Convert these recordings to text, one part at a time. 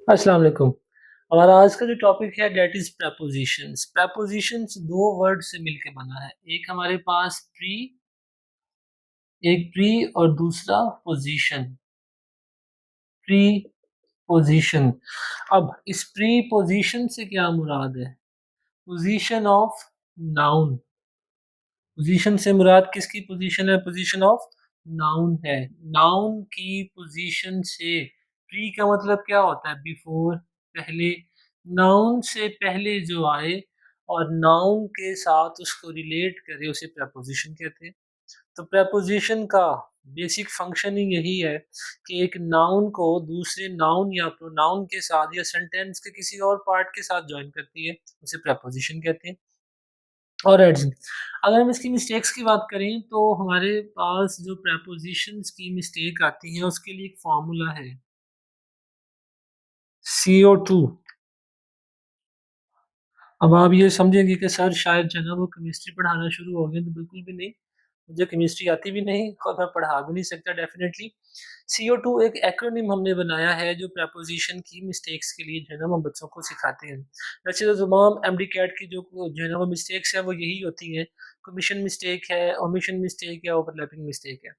अस्सलाम वालेकुम। हमारा आज का जो टॉपिक है दैट इज प्रपोजिशंस। प्रपोजिशंस दो वर्ड से मिलके बना है। एक हमारे पास प्री और दूसरा पोजीशन। Pre position. अब इस प्री पोजीशन से क्या मुराद है? Position of noun. पोजीशन से मुराद किसकी पोजीशन है? पोजीशन ऑफ नाउन है। नाउन की पोजीशन से प्री का मतलब क्या होता है? बिफोर, पहले। नाउन से पहले जो आए और नाउन के साथ उसको रिलेट करे उसे प्रपोजिशन कहते हैं। तो प्रपोजिशन का बेसिक फंक्शन ही यही है कि एक नाउन को दूसरे नाउन या प्रोनाउन के साथ या सेंटेंस के किसी और पार्ट के साथ ज्वाइन करती है, उसे प्रपोजिशन कहते हैं। और अगर हम इसकी मिस्टेक्स की बात करें तो हमारे पास जो प्रपोजिशंस की मिस्टेक आती है उसके लिए एक फॉर्मूला है, CO2। अब आप ये समझेंगे कि सर शायद जो है ना वो केमिस्ट्री पढ़ाना शुरू हो गए, तो बिल्कुल भी नहीं। मुझे केमिस्ट्री आती भी नहीं और मैं पढ़ा भी नहीं सकता डेफिनेटली। CO2 एक एक्रोनिम हमने बनाया है जो प्रपोजिशन की मिस्टेक्स के लिए जो है ना हम बच्चों को सिखाते हैं। वैसे तो तमाम एमडी कैट की जो है ना वो मिस्टेक्स है वो यही होती हैं। कमीशन मिस्टेक है, ओमिशन मिस्टेक है, ओवरलैपिंग मिस्टेक है।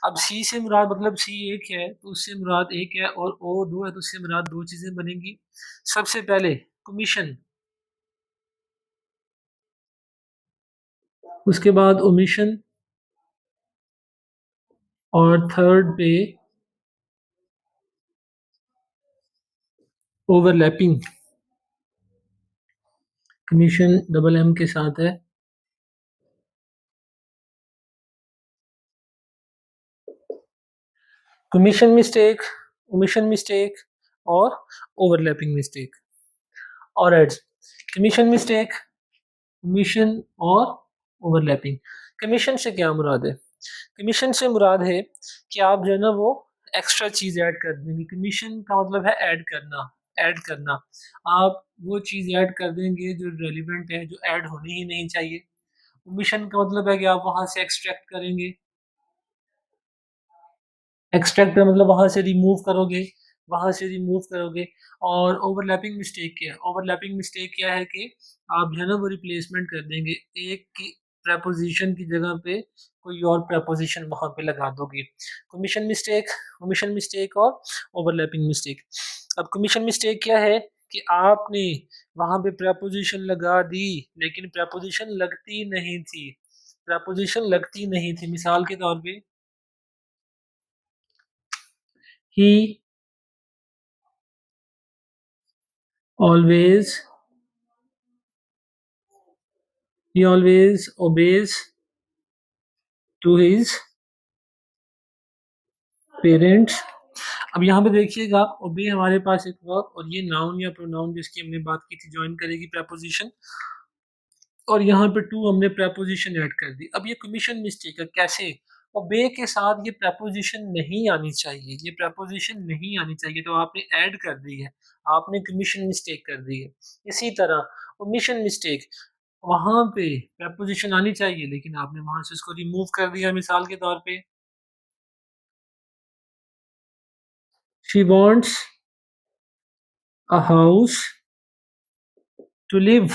अब सी से मुराद मतलब सी एक है तो उससे मुराद एक है, और ओ दो है तो उससे मुराद दो चीजें बनेंगी। सबसे पहले कमीशन, उसके बाद ओमिशन, और थर्ड पे ओवरलैपिंग। कमीशन डबल एम के साथ है। कमीशन मिस्टेक, ओमिशन मिस्टेक और ओवरलैपिंग मिस्टेक। और एड्स, कमीशन मिस्टेक, ओमिशन और ओवरलैपिंग। कमीशन से क्या मुराद है? कमीशन से मुराद है कि आप जो है ना वो एक्स्ट्रा चीज ऐड कर देंगे। कमीशन का मतलब है ऐड करना। ऐड करना, आप वो चीज ऐड कर देंगे जो रेलिवेंट है, जो ऐड होनी ही नहीं चाहिए। ओमिशन का मतलब है कि आप वहां से एक्सट्रैक्ट करेंगे। एक्सट्रैक्ट का मतलब वहां से रिमूव करोगे, वहां से रिमूव करोगे। और ओवरलैपिंग मिस्टेक क्या है? ओवरलैपिंग मिस्टेक क्या है कि आप जो है ना वो रिप्लेसमेंट कर देंगे, एक की प्रपोजिशन की जगह पे कोई और प्रपोजिशन वहां पे लगा दोगे। कमीशन मिस्टेक, कमीशन मिस्टेक और ओवरलैपिंग मिस्टेक। अब कमीशन मिस्टेक क्या है कि आपने वहां पे प्रपोजिशन लगा दी लेकिन प्रपोजिशन लगती नहीं थी। प्रपोजिशन लगती नहीं थी। मिसाल के तौर पे ही always he always obeys to his parents। अब यहाँ पे देखिएगा ओबे हमारे पास एक वर्ब और ये नाउन या प्रोनाउन जिसकी हमने बात की थी ज्वाइन करेगी प्रपोजिशन, और यहाँ पे टू हमने प्रपोजिशन ऐड कर दी। अब ये कमीशन मिस्टेक है। कैसे? ओबे के साथ ये प्रपोजिशन नहीं आनी चाहिए, ये प्रपोजिशन नहीं आनी चाहिए तो आपने ऐड कर दी है, आपने कमीशन मिस्टेक कर दी है। इसी तरह ओमिशन मिस्टेक, वहां पे प्रपोजिशन आनी चाहिए लेकिन आपने वहां से उसको रिमूव कर दिया। मिसाल के तौर पे she wants a house to live.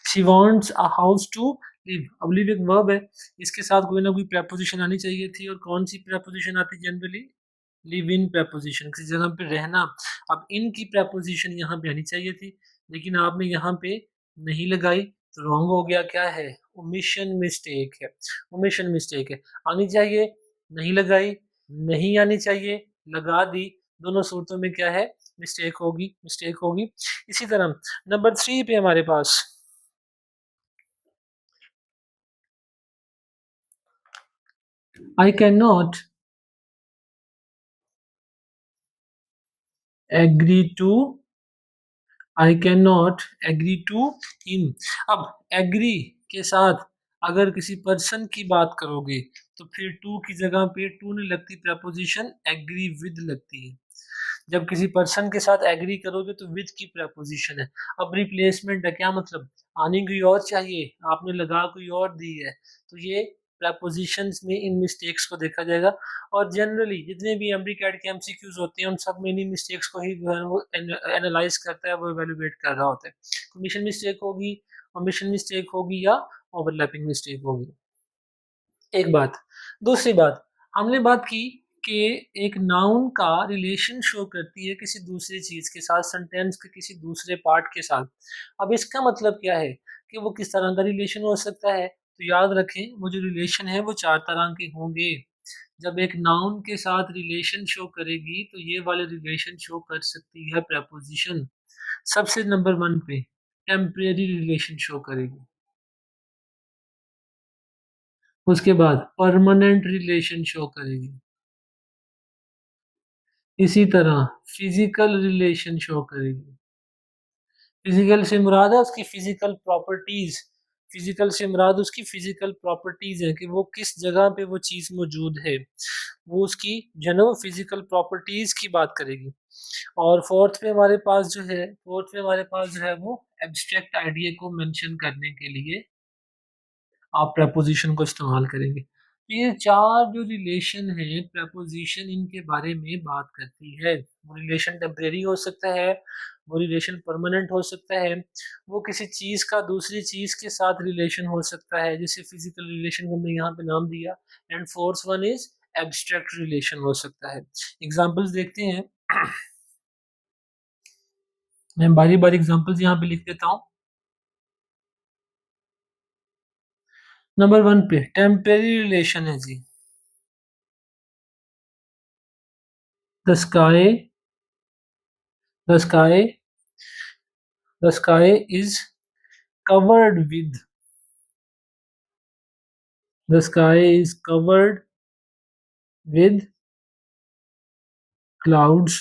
She wants a house to live. अब लिव एक वर्ब है, इसके साथ कोई ना कोई प्रपोजिशन आनी चाहिए थी, और कौन सी प्रपोजिशन आती जनरली? लिव इन प्रपोजिशन, किसी जगह पे रहना। अब इन की प्रपोजिशन यहाँ पे आनी चाहिए थी लेकिन आपने यहाँ पे नहीं लगाई तो रॉन्ग हो गया। क्या है? ओमिशन मिस्टेक है। ओमिशन मिस्टेक है। आनी चाहिए, नहीं लगाई, नहीं आनी चाहिए, लगा दी। दोनों सूरतों में क्या है? मिस्टेक होगी, मिस्टेक होगी। इसी तरह नंबर 3 पे हमारे पास I can not agree to, I can not agree to him. अब एग्री के साथ अगर किसी पर्सन की बात करोगे तो फिर टू की जगह पे टू नहीं लगती, प्रपोजिशन एग्री विद लगती है। जब किसी पर्सन के साथ एग्री करोगे तो विद की प्रपोजिशन है। अब रिप्लेसमेंट है, क्या मतलब? आनी कोई और चाहिए, आपने लगा कोई और दी है, तो ये प्रपोजिशंस में इन मिस्टेक्स को देखा जाएगा और जनरली जितने भी एमडी कैट के एमसीक्यूज होते हैं उन सब में इन्हीं मिस्टेक्स को ही जो है वो एनालाइज करता है, वो इवेलुएट कर रहा होता है। कमीशन मिस्टेक होगी, ओमिशन मिस्टेक होगी या ओवरलैपिंग मिस्टेक होगी। एक बात। दूसरी बात, हमने बात की कि एक नाउन का रिलेशन शो करती है किसी दूसरी चीज़ के साथ, सेंटेंस के किसी दूसरे पार्ट के साथ। अब इसका मतलब क्या है कि वो किस तरह का रिलेशन हो सकता है? तो याद रखें वो जो रिलेशन है वो 4 तरह के होंगे। जब एक नाउन के साथ रिलेशन शो करेगी तो ये वाले रिलेशन शो कर सकती है प्रेपोज़िशन। सबसे नंबर 1 पे टेम्परेरी रिलेशन शो करेगी। उसके बाद परमानेंट रिलेशन शो करेगी। इसी तरह फिजिकल रिलेशन शो करेगी। फिजिकल से मुराद है उसकी फिजिकल प्रॉपर्टीज। फिजिकल से मुराद उसकी फिजिकल प्रॉपर्टीज है कि वो किस जगह पे वो चीज मौजूद है, वो उसकी जो फिजिकल प्रॉपर्टीज की बात करेगी। और फोर्थ पे हमारे पास जो है वो एब्स्ट्रैक्ट आइडिया को मेंशन करने के लिए आप प्रपोजिशन को इस्तेमाल करेंगे। तो ये 4 जो रिलेशन है प्रपोजिशन इनके बारे में बात करती है। वो रिलेशन टेम्परेरी हो सकता है, वो रिलेशन परमानेंट हो सकता है, वो किसी चीज़ का दूसरी चीज़ के साथ रिलेशन हो सकता है, जैसे फिजिकल रिलेशन को हमने यहाँ पे नाम दिया। And fourth one is abstract relation हो सकता है। एग्जाम्पल्स देखते हैं। मैं बारी बारी एग्जाम्पल्स यहाँ पे लिख देता हूँ। नंबर 1 पे टेम्परेरी रिलेशन है जी। The sky the sky the sky is covered with the sky is covered with clouds.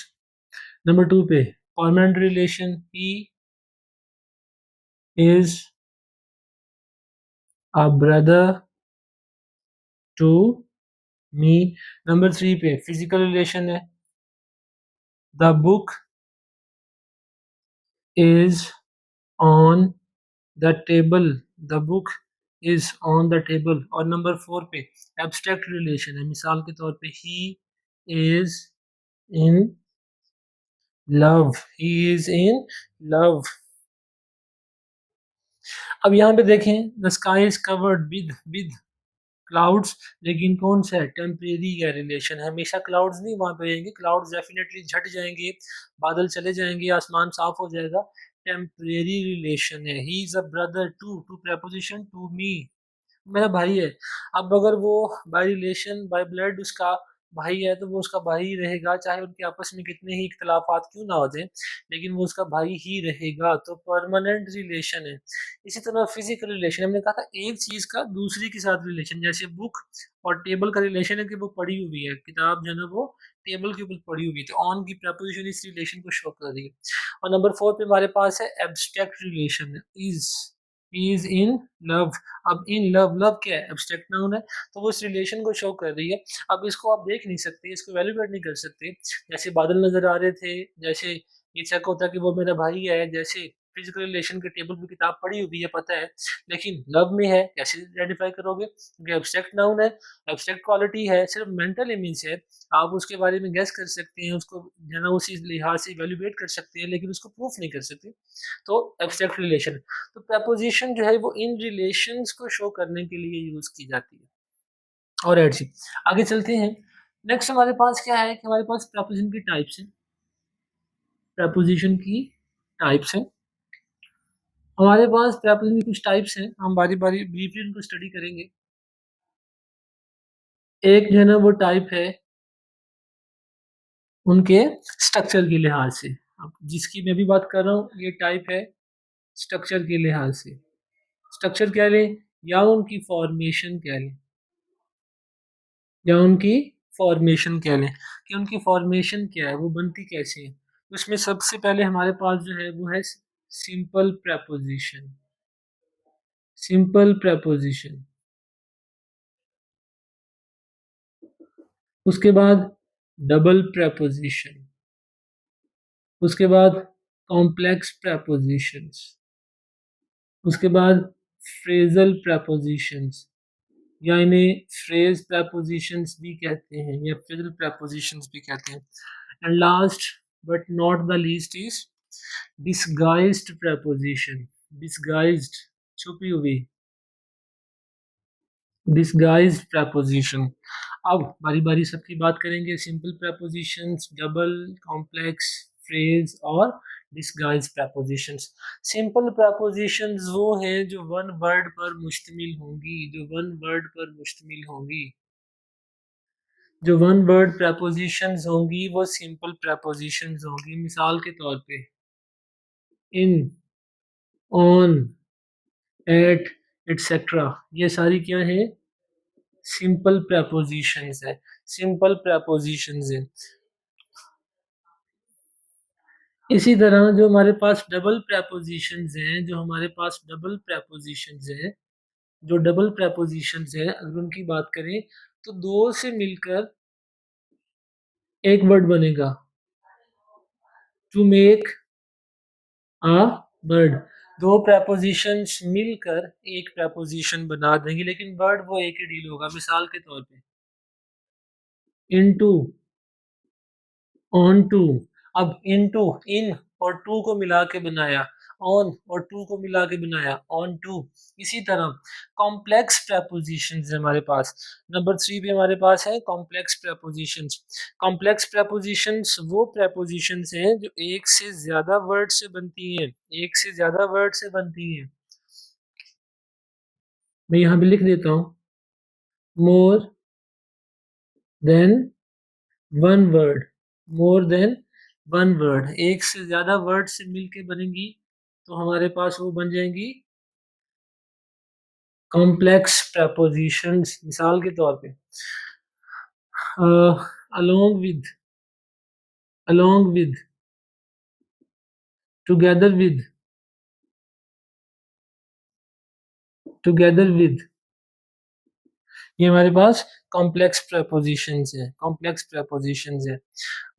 Number 2 पे permanent relation, he is a brother to me. Number 3 पे physical relation है, the book is on the table, the book is on the table. और number 4 पे abstract relation है, मिसाल के तौर पे he is in love, he is in love. अब यहाँ पे देखें the sky is covered with clouds, लेकिन कौन सा है टेम्परेरी है रिलेशन, हमेशा क्लाउड्स नहीं वहाँ पे रहेंगे, क्लाउड्स डेफिनेटली झट जाएंगे, बादल चले जाएंगे, आसमान साफ हो जाएगा। टेम्परेरी रिलेशन है। He is a brother to to preposition to me, मेरा भाई है। अब अगर वो बाय रिलेशन बाय ब्लड उसका भाई है तो वो उसका भाई ही रहेगा, चाहे उनके आपस में कितने ही इख्तलाफात क्यों ना हो जाए, लेकिन वो उसका भाई ही रहेगा। तो परमानेंट रिलेशन है। इसी तरह फिजिकल रिलेशन, हमने कहा था एक चीज का दूसरी के साथ रिलेशन, जैसे बुक और टेबल का रिलेशन है कि वो पड़ी हुई है, किताब जो है वो टेबल के ऊपर पड़ी हुई है, तो ऑन की प्रपोजिशन इस रिलेशन को शो कर रही है। और नंबर 4 पे हमारे पास है abstract relation, is in love. अब इन लव, लव क्या है एब्स्ट्रैक्ट नाउन है, तो वो इस रिलेशन को शो कर रही है। अब इसको आप देख नहीं सकते, इसको वैल्यूएट नहीं कर सकते। जैसे बादल नजर आ रहे थे, जैसे ये शक होता कि वो मेरा भाई है, जैसे फिजिकल रिलेशन के टेबल पे किताब पड़ी हुई है पता है, लेकिन लव में है कैसे आइडेंटिफाई करोगे, क्योंकि एब्स्ट्रैक्ट नाउन है, एब्स्ट्रैक्ट क्वालिटी है, सिर्फ मेंटल इमेज है। आप उसके बारे में गेस कर सकते हैं, उसको जो है ना उसी लिहाज से वैल्यूएट कर सकते हैं, लेकिन उसको प्रूफ नहीं कर सकते। तो एब्स्ट्रैक्ट रिलेशन, तो प्रपोजिशन जो है वो इन रिलेशंस को शो करने के लिए यूज की जाती है। और एड सी आगे चलते हैं। नेक्स्ट हमारे पास क्या है कि हमारे पास प्रपोजिशन की टाइप्स हैं। प्रपोजिशन की टाइप्स हैं हमारे पास, प्रपोजिशन की कुछ टाइप्स हैं, हम बारी बारी ब्रीफली उनको स्टडी करेंगे। एक जो है ना वो टाइप है उनके स्ट्रक्चर के लिहाज से। अब जिसकी मैं भी बात कर रहा हूँ ये टाइप है स्ट्रक्चर के लिहाज से। स्ट्रक्चर कह लें या उनकी फॉर्मेशन कह लें, या उनकी फॉर्मेशन कह लें कि उनकी फॉर्मेशन क्या है, वो बनती कैसे है। उसमें सबसे पहले हमारे पास जो है वो है सिंपल प्रपोजिशन। सिंपल प्रपोजिशन, उसके बाद डबल प्रपोजिशन, उसके बाद कॉम्प्लेक्स प्रपोजिशंस, उसके बाद फ्रेजल प्रपोजिशंस, या इन्हें फ्रेज prepositions भी कहते हैं या फ्रेजल prepositions भी कहते हैं। And last but not the least is disguised preposition। disguised, छुपी हुई, disguised preposition। अब बारी बारी सबकी बात करेंगे। Simple prepositions, double, complex, phrase और डिस्गाइज prepositions। सिंपल prepositions वो हैं जो वन वर्ड पर मुश्तमिल होंगी, जो वन वर्ड पर मुश्तमिल होंगी। जो वन वर्ड prepositions होंगी वो सिंपल prepositions होंगी। मिसाल के तौर पे इन, ऑन, एट, एटसेट्रा, ये सारी क्या है? सिंपल prepositions है, सिंपल prepositions है। इसी तरह जो हमारे पास डबल prepositions हैं, जो हमारे पास डबल prepositions हैं, जो डबल prepositions हैं, अगर उनकी बात करें तो दो से मिलकर एक वर्ड बनेगा। टू मेक अ वर्ड, दो prepositions मिलकर एक preposition बना देंगे, लेकिन वर्ड वो एक ही डील होगा। मिसाल के तौर पे इनटू, ऑन टू। अब इनटू, इन और टू को मिला के बनाया, ऑन और टू को मिला के बनाया, ऑन टू। इसी तरह कॉम्प्लेक्स prepositions है हमारे पास। नंबर 3 पे हमारे पास है कॉम्प्लेक्स prepositions। कॉम्प्लेक्स prepositions वो prepositions हैं जो एक से ज्यादा वर्ड से बनती हैं, एक से ज्यादा वर्ड से बनती हैं। मैं यहाँ भी लिख देता हूँ, more than one word, more than one word, एक से ज्यादा वर्ड से मिलके बनेंगी तो हमारे पास वो बन जाएंगी कॉम्प्लेक्स prepositions। मिसाल के तौर पे along with, along with, together with, together with, ये हमारे पास कॉम्प्लेक्स prepositions है, कॉम्प्लेक्स prepositions है।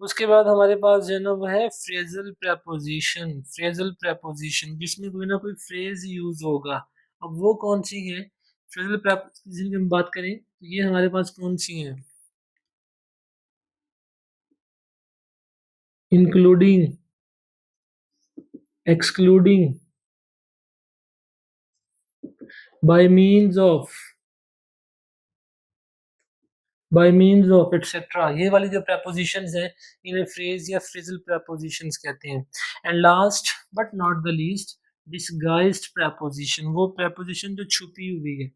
उसके बाद हमारे पास जो है ना वो है फ्रेजल preposition। फ्रेजल preposition जिसमें कोई ना कोई फ्रेज यूज होगा। अब वो कौन सी है? फ्रेजल preposition की हम बात करें तो ये हमारे पास कौन सी है? Including, excluding, bye means of, bye means of etcetera, ये वाली जो prepositions हैं इन्हें फ्रेज या फ्रेजल prepositions कहते हैं। And last but not the least disguised preposition, वो preposition जो छुपी हुई है।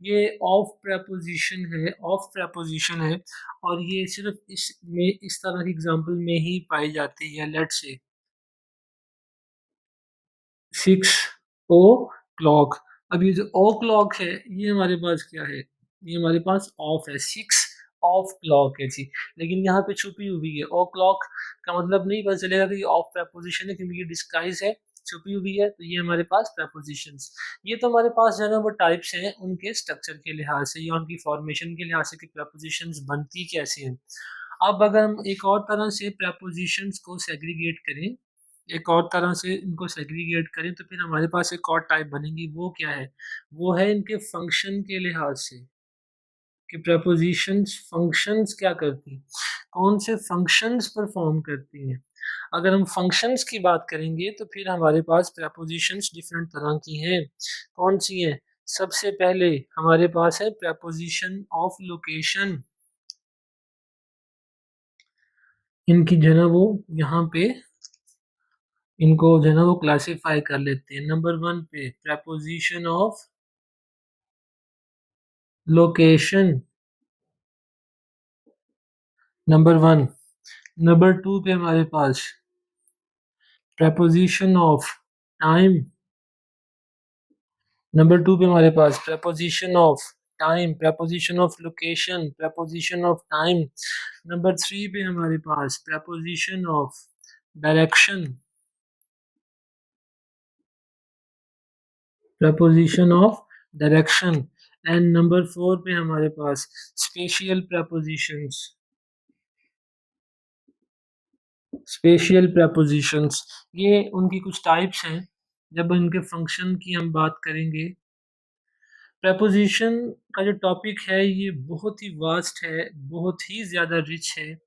ये ऑफ preposition है, ऑफ preposition है और ये सिर्फ इसमें इस तरह की एग्जांपल में ही पाई जाती है। Let's say 6 O clock. अब ये जो ओ क्लॉक है ये हमारे पास क्या है? ये हमारे पास ऑफ है, 6 ऑफ क्लॉक है जी। लेकिन यहाँ पे छुपी हुई है। ओ क्लॉक का मतलब नहीं पता चलेगा कि ये ऑफ preposition है क्योंकि ये डिस्गाइज है, छुपी हुई है। तो ये हमारे पास prepositions। ये तो हमारे पास जो है ना वो टाइप्स हैं उनके स्ट्रक्चर के लिहाज से या उनकी फॉर्मेशन के लिहाज से कि prepositions बनती कैसे हैं। अब अगर हम एक और तरह से prepositions को सेग्रीगेट करें, एक और तरह से इनको सेग्रीगेट करें तो फिर हमारे पास एक और टाइप बनेगी। वो क्या है? वो है इनके फंक्शन के लिहाज से कि prepositions फंक्शंस क्या करती हैं, कौन से फंक्शंस परफॉर्म करती हैं। अगर हम फंक्शंस की बात करेंगे तो फिर हमारे पास prepositions डिफरेंट तरह की हैं। कौन सी हैं? सबसे पहले हमारे पास है preposition ऑफ लोकेशन। इनकी जो है ना वो यहाँ पे इनको जो है ना वो क्लासिफाई कर लेते हैं। नंबर 1 पे preposition of location, number 1। Number 2 पे हमारे पास preposition ऑफ टाइम, नंबर 2 पे हमारे पास preposition of time, preposition of location, preposition of time. Number 3 पे हमारे पास preposition of direction, preposition of direction. And number 4 पे हमारे पास स्पेशियल prepositions, स्पेशियल prepositions। ये उनकी कुछ टाइप्स हैं। जब इनके फंक्शन की हम बात करेंगे प्रेपोजिशन का जो टॉपिक है ये बहुत ही वास्ट है, बहुत ही ज़्यादा रिच है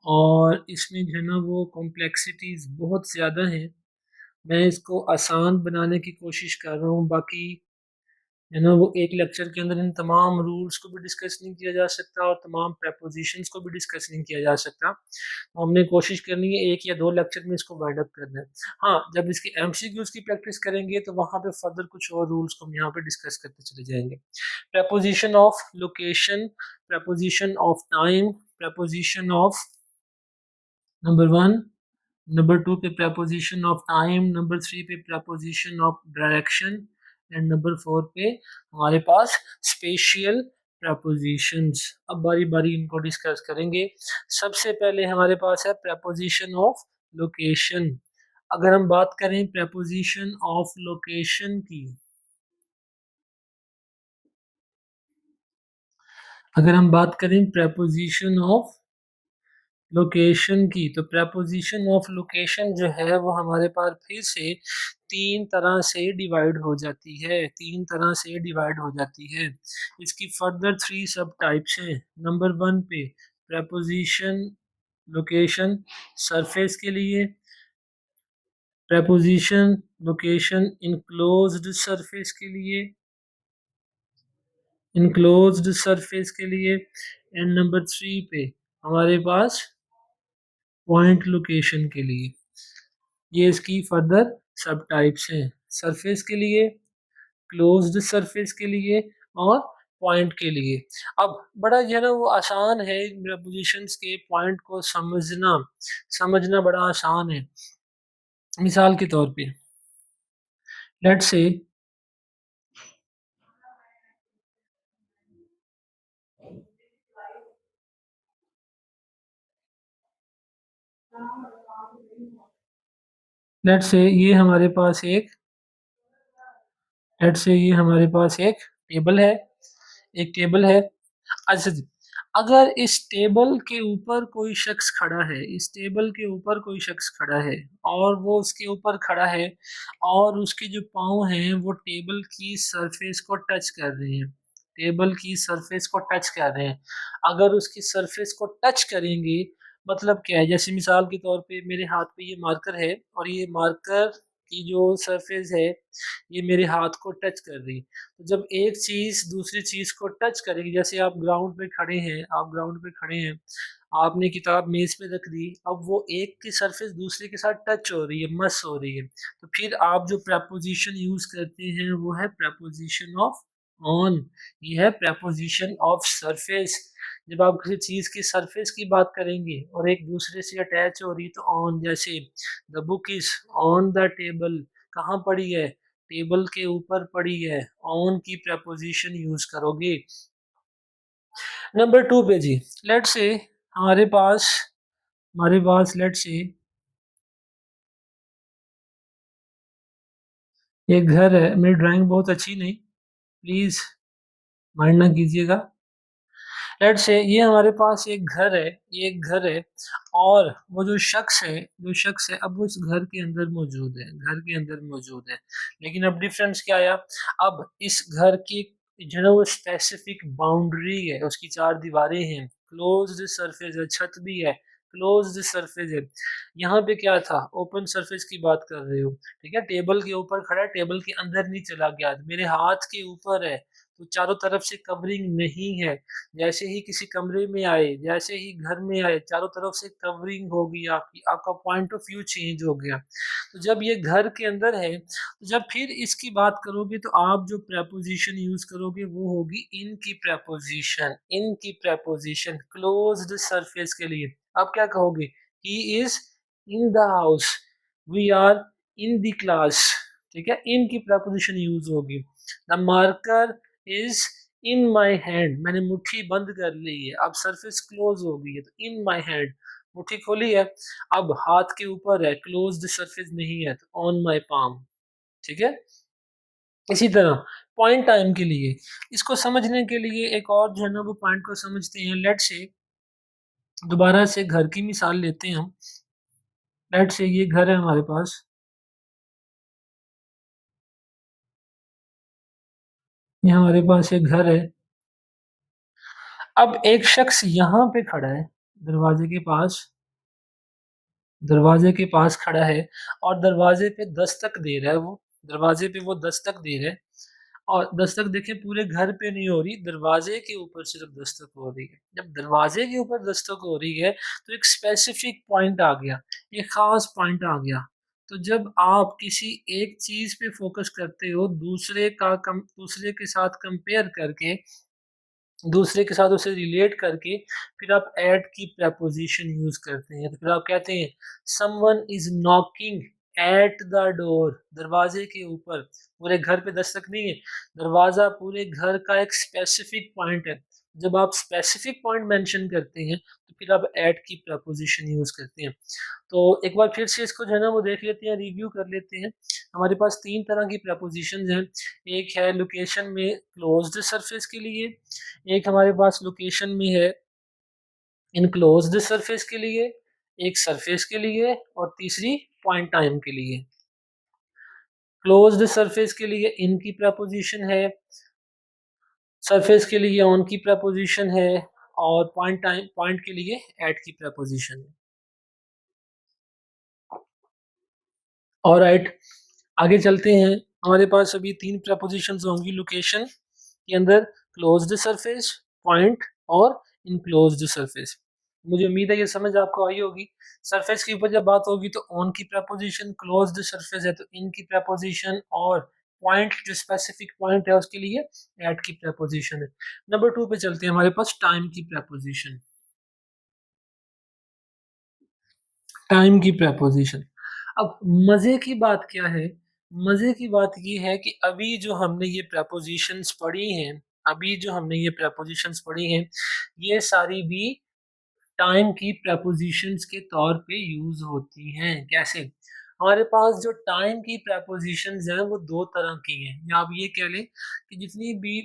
और इसमें जो है ना वो कॉम्प्लेक्सिटीज़ बहुत ज़्यादा हैं। मैं इसको आसान बनाने की कोशिश कर रहा हूँ, बाकी है ना वो एक लेक्चर के अंदर इन तमाम रूल्स को भी डिस्कस नहीं किया जा सकता और तमाम प्रेपोजिशंस को भी डिस्कस नहीं किया जा सकता। तो हमने कोशिश करनी है 1 या 2 लेक्चर में इसको वाइंड अप करना है। हाँ, जब इसकी एमसीक्यूज़ की प्रैक्टिस करेंगे तो वहाँ पे फर्दर कुछ और रूल्स को हम यहाँ पे डिस्कस करते चले जाएँगे। preposition of location, preposition of time, preposition of number 1, number 2 पे preposition of time, number 3 पे preposition of direction and number 4 पे हमारे पास spatial prepositions। अब बारी बारी इनको डिस्कस करेंगे। सबसे पहले हमारे पास है preposition of location। अगर हम बात करें preposition of location की, अगर हम बात करें preposition of लोकेशन की, तो प्रेपोजिशन ऑफ लोकेशन जो है वो हमारे पास फिर से 3 तरह से डिवाइड हो जाती है, 3 तरह से डिवाइड हो जाती है। इसकी फर्दर 3 सब टाइप्स हैं। नंबर 1 पे प्रेपोजिशन लोकेशन सरफेस के लिए, प्रेपोजिशन लोकेशन इनक्लोज्ड सरफेस के लिए, इनक्लोज्ड सरफेस के लिए एंड नंबर 3 पे हमारे पास पॉइंट लोकेशन के लिए। ये इसकी फर्दर सब टाइप्स हैं, सरफेस के लिए, क्लोज्ड सरफेस के लिए और पॉइंट के लिए। अब बड़ा जो है ना वो आसान है इन प्रपोजिशंस के पॉइंट को समझना, समझना बड़ा आसान है। मिसाल के तौर पे लेट्स से ये हमारे पास एक लेट्स से ये हमारे पास एक टेबल है, एक टेबल है। अच्छा जी, अगर इस टेबल के ऊपर कोई शख्स खड़ा है, इस टेबल के ऊपर कोई शख्स खड़ा है और वो उसके ऊपर खड़ा है और उसके जो पाँव हैं वो टेबल की सरफेस को टच कर रहे हैं, टेबल की सरफेस को टच कर रहे हैं। अगर उसकी सरफेस को टच करेंगे मतलब क्या है, जैसे मिसाल के तौर पे मेरे हाथ पे ये मार्कर है और ये मार्कर की जो सरफेस है ये मेरे हाथ को टच कर रही है। तो जब एक चीज़ दूसरी चीज़ को टच करेगी, जैसे आप ग्राउंड पे खड़े हैं, आप ग्राउंड पे खड़े हैं, आपने किताब मेज़ पे रख दी, अब वो एक की सरफेस दूसरे के साथ टच हो रही है, मस हो रही है, तो फिर आप जो प्रेपोजिशन यूज़ करते हैं वो है प्रेपोजिशन ऑफ ऑन। ये है प्रेपोजिशन ऑफ सरफेस। जब आप किसी चीज़ की सरफेस की बात करेंगे और एक दूसरे से अटैच हो रही है तो ऑन, जैसे the book is on the table, कहाँ पड़ी है? टेबल के ऊपर पड़ी है, ऑन की प्रेपोजिशन यूज करोगे। नंबर 2 पे जी, लेट्स से हमारे पास लेट्स से एक घर है। मेरी ड्राइंग बहुत अच्छी नहीं, प्लीज माइंड ना कीजिएगा। लेट्स से ये हमारे पास एक घर है, ये एक घर है और वो जो शख्स है अब वो इस घर के अंदर मौजूद है, घर के अंदर मौजूद है। लेकिन अब डिफरेंस क्या आया, अब इस घर की जो है ना वो स्पेसिफिक बाउंड्री है, उसकी 4 दीवारें हैं, क्लोज्ड सरफेस है, छत भी है, क्लोज्ड सरफेस है। यहाँ पे क्या था, ओपन सरफेस की बात कर रहे हो, ठीक है। टेबल के ऊपर खड़ा है, टेबल के अंदर नहीं चला गया, मेरे हाथ के ऊपर है, तो चारों तरफ से कवरिंग नहीं है। जैसे ही किसी कमरे में आए, जैसे ही घर में आए, चारों तरफ से कवरिंग होगी आपकी, आपका पॉइंट ऑफ व्यू चेंज हो गया। तो जब ये घर के अंदर है, तो जब फिर इसकी बात करोगे तो आप जो प्रेपोजिशन यूज करोगे वो होगी इन की प्रेपोजिशन, इन की प्रेपोजिशन क्लोज्ड सरफेस के लिए। आप क्या कहोगे, he is in the house, we are in the class, ठीक है, इन की प्रेपोजिशन यूज होगी। The marker is in my hand, मैंने मुट्ठी बंद कर ली है, अब सरफेस क्लोज हो गई है, तो इन माई हैंड, मुट्ठी खोली है, अब हाथ के ऊपर है, क्लोज्ड सरफेस नहीं है, तो ऑन माई पाम, ठीक है। इसी तरह पॉइंट टाइम के लिए, इसको समझने के लिए एक और जो है ना वो पॉइंट को समझते हैं। लेट से दोबारा से घर की मिसाल लेते हैं हम। लेट से ये घर है हमारे पास, ये हमारे पास एक घर है। अब एक शख्स यहाँ पे खड़ा है, दरवाजे के पास, दरवाजे के पास खड़ा है और दरवाजे पे दस्तक दे रहा है वो, दरवाजे पे वो दस्तक दे रहा है। और दस्तक देखें पूरे घर पे नहीं हो रही, दरवाजे के ऊपर सिर्फ दस्तक हो रही है। जब दरवाजे के ऊपर दस्तक हो रही है तो एक स्पेसिफिक पॉइंट आ गया, एक खास पॉइंट आ गया। तो जब आप किसी एक चीज पे फोकस करते हो, दूसरे के साथ कंपेयर करके, दूसरे के साथ उसे रिलेट करके, फिर आप एट की preposition यूज करते हैं। तो फिर आप कहते हैं someone is knocking at the door, दरवाजे के ऊपर, पूरे घर पे दस्तक नहीं है, दरवाजा पूरे घर का एक स्पेसिफिक पॉइंट है। जब आप स्पेसिफिक पॉइंट मेंशन करते हैं तो फिर आप एट की preposition यूज करते हैं। तो एक बार फिर से इसको जो है ना वो देख लेते हैं, रिव्यू कर लेते हैं। हमारे पास तीन तरह की prepositions हैं। एक है लोकेशन में क्लोज्ड सरफेस के लिए, एक हमारे पास लोकेशन में है इनक्लोज्ड सरफेस के लिए, एक सरफेस के लिए, और तीसरी पॉइंट टाइम के लिए। क्लोज्ड सरफेस के लिए इन की preposition है, सरफेस के लिए ऑन की preposition है, और पॉइंट के लिए एट की preposition है। ऑलराइट, आगे चलते हैं। हमारे पास अभी तीन prepositions होंगी लोकेशन के अंदर, क्लोज्ड सरफेस, पॉइंट और इनक्लोज्ड सरफेस। मुझे उम्मीद है ये समझ आपको आई होगी। सरफेस के ऊपर जब बात होगी तो ऑन की preposition, क्लोज्ड सरफेस है तो इन की preposition, और पॉइंट जो स्पेसिफिक पॉइंट है उसके लिए एट की preposition है। नंबर 2 पे चलते हैं, हमारे पास टाइम की preposition। टाइम की preposition। अब मजे की बात क्या है, मजे की बात ये है कि अभी जो हमने ये prepositions पढ़ी हैं, अभी जो हमने ये prepositions पढ़ी हैं, ये सारी भी टाइम की prepositions के तौर पे यूज होती हैं। कैसे? हमारे पास जो टाइम की prepositions हैं वो दो तरह की हैं, या आप ये कह लें कि जितनी भी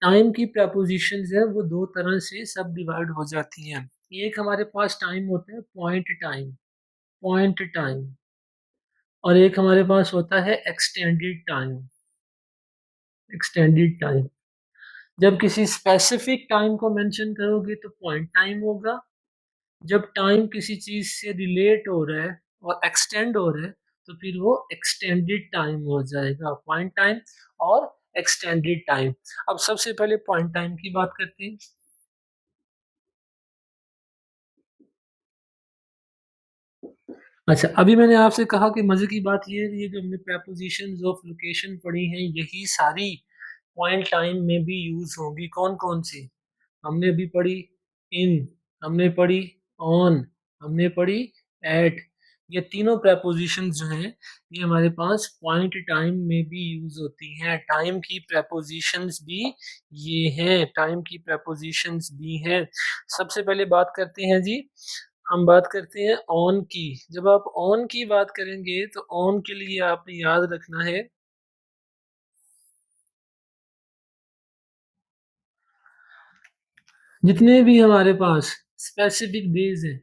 टाइम की prepositions हैं वो दो तरह से सब डिवाइड हो जाती हैं। एक हमारे पास टाइम होता है पॉइंट टाइम, पॉइंट टाइम, और एक हमारे पास होता है एक्सटेंडेड टाइम, एक्सटेंडेड टाइम। जब किसी स्पेसिफिक टाइम को मेंशन करोगे तो पॉइंट टाइम होगा, जब टाइम किसी चीज से रिलेट हो रहा है और एक्सटेंड हो रहा है तो फिर वो एक्सटेंडेड टाइम हो जाएगा, पॉइंट टाइम और एक्सटेंडेड टाइम। अब सबसे पहले पॉइंट टाइम की बात करते हैं। अच्छा, अभी मैंने आपसे कहा कि मजे की बात ये है, ये जो हमने prepositions ऑफ लोकेशन पढ़ी हैं यही सारी पॉइंट टाइम में भी यूज होंगी। कौन कौन सी? हमने अभी पढ़ी इन, हमने पढ़ी ऑन, हमने पढ़ी एट। ये तीनों prepositions जो हैं ये हमारे पास पॉइंट टाइम में भी यूज होती हैं। टाइम की prepositions भी ये हैं, टाइम की prepositions भी हैं। सबसे पहले बात करते हैं जी, हम बात करते हैं ऑन की। जब आप ऑन की बात करेंगे तो ऑन के लिए आपने याद रखना है जितने भी हमारे पास स्पेसिफिक डेज हैं,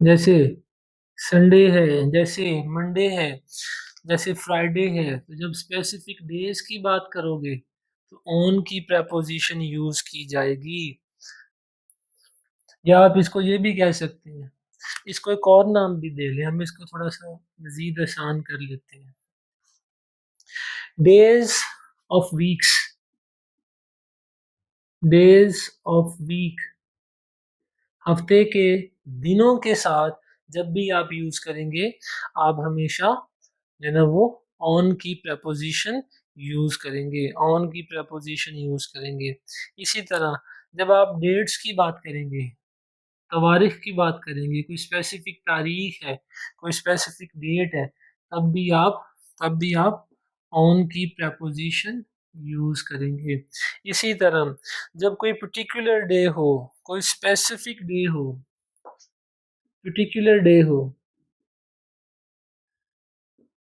जैसे संडे है, जैसे मंडे है, जैसे फ्राइडे है, तो जब स्पेसिफिक डेज की बात करोगे तो ऑन की preposition यूज की जाएगी। या आप इसको ये भी कह सकते हैं, इसको एक और नाम भी दे लें, हम इसको थोड़ा सा मजीद आसान कर लेते हैं। Days of weeks, days of week, हफ्ते के दिनों के साथ जब भी आप यूज करेंगे आप हमेशा जो है ना वो ऑन की preposition यूज करेंगे, ऑन की preposition यूज करेंगे। इसी तरह जब आप डेट्स की बात करेंगे, तवारीख की बात करेंगे, कोई स्पेसिफिक तारीख है, कोई स्पेसिफिक डेट है, तब भी आप ऑन की preposition यूज करेंगे। इसी तरह जब कोई पर्टिकुलर डे हो, कोई स्पेसिफिक डे हो, पर्टिकुलर डे हो,